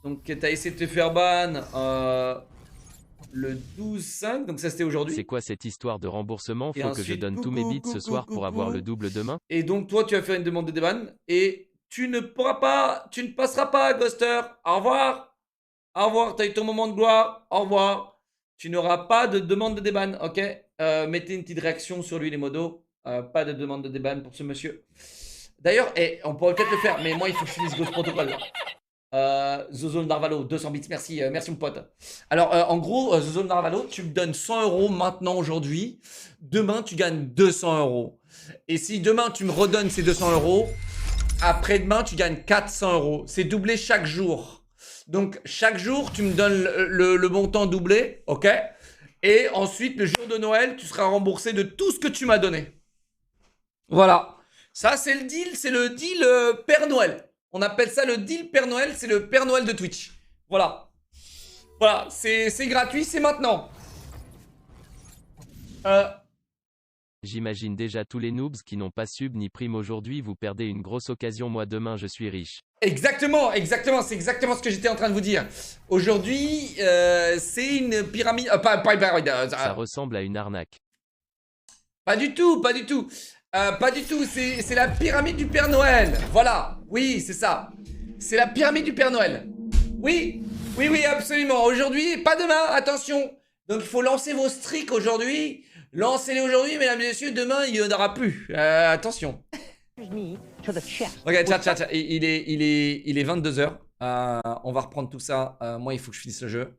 Speaker 1: Donc, t'as essayé de te faire ban le 12-5, donc ça c'était aujourd'hui.
Speaker 4: C'est quoi cette histoire de remboursement?
Speaker 1: Et
Speaker 4: Faut que je
Speaker 1: ensuite,
Speaker 4: donne tous mes bits ce soir pour avoir le double demain.
Speaker 1: Et donc, toi, tu vas faire une demande de déban et tu ne passeras pas, Ghoster. Au revoir. Au revoir, t'as eu ton moment de gloire. Au revoir. Tu n'auras pas de demande de déban, ok? Mettez une petite réaction sur lui, les modos. Pas de demande de déban pour ce monsieur. D'ailleurs, on pourrait peut-être le faire, mais moi, il faut que je finisse Ghost Protocol. Zozo Narvalo, 200 bits, merci, merci mon pote. Alors, en gros, Zozo Narvalo, tu me donnes 100 € maintenant, aujourd'hui. Demain, tu gagnes 200 €. Et si demain, tu me redonnes ces 200 €, après-demain, tu gagnes 400 €. C'est doublé chaque jour. Donc, chaque jour, tu me donnes le montant doublé, ok? Et ensuite, le jour de Noël, tu seras remboursé de tout ce que tu m'as donné. Voilà. Ça, c'est le deal Père Noël. On appelle ça le deal Père Noël, c'est le Père Noël de Twitch. Voilà. Voilà, c'est gratuit, c'est maintenant.
Speaker 4: J'imagine déjà tous les noobs qui n'ont pas sub ni prime aujourd'hui, vous perdez une grosse occasion, moi demain je suis riche.
Speaker 1: Exactement, c'est exactement ce que j'étais en train de vous dire. Aujourd'hui, c'est une pyramide...
Speaker 4: Ça ressemble à une arnaque.
Speaker 1: Pas du tout. Pas du tout, c'est la pyramide du Père Noël. Voilà, oui, c'est ça. C'est la pyramide du Père Noël. Oui, absolument. Aujourd'hui, pas demain, attention. Donc il faut lancer vos streaks aujourd'hui. Lancez-les aujourd'hui, mesdames et messieurs. Demain, il n'y en aura plus. Attention. Ok, chat. Il est 22h. On va reprendre tout ça. Moi, il faut que je finisse le jeu.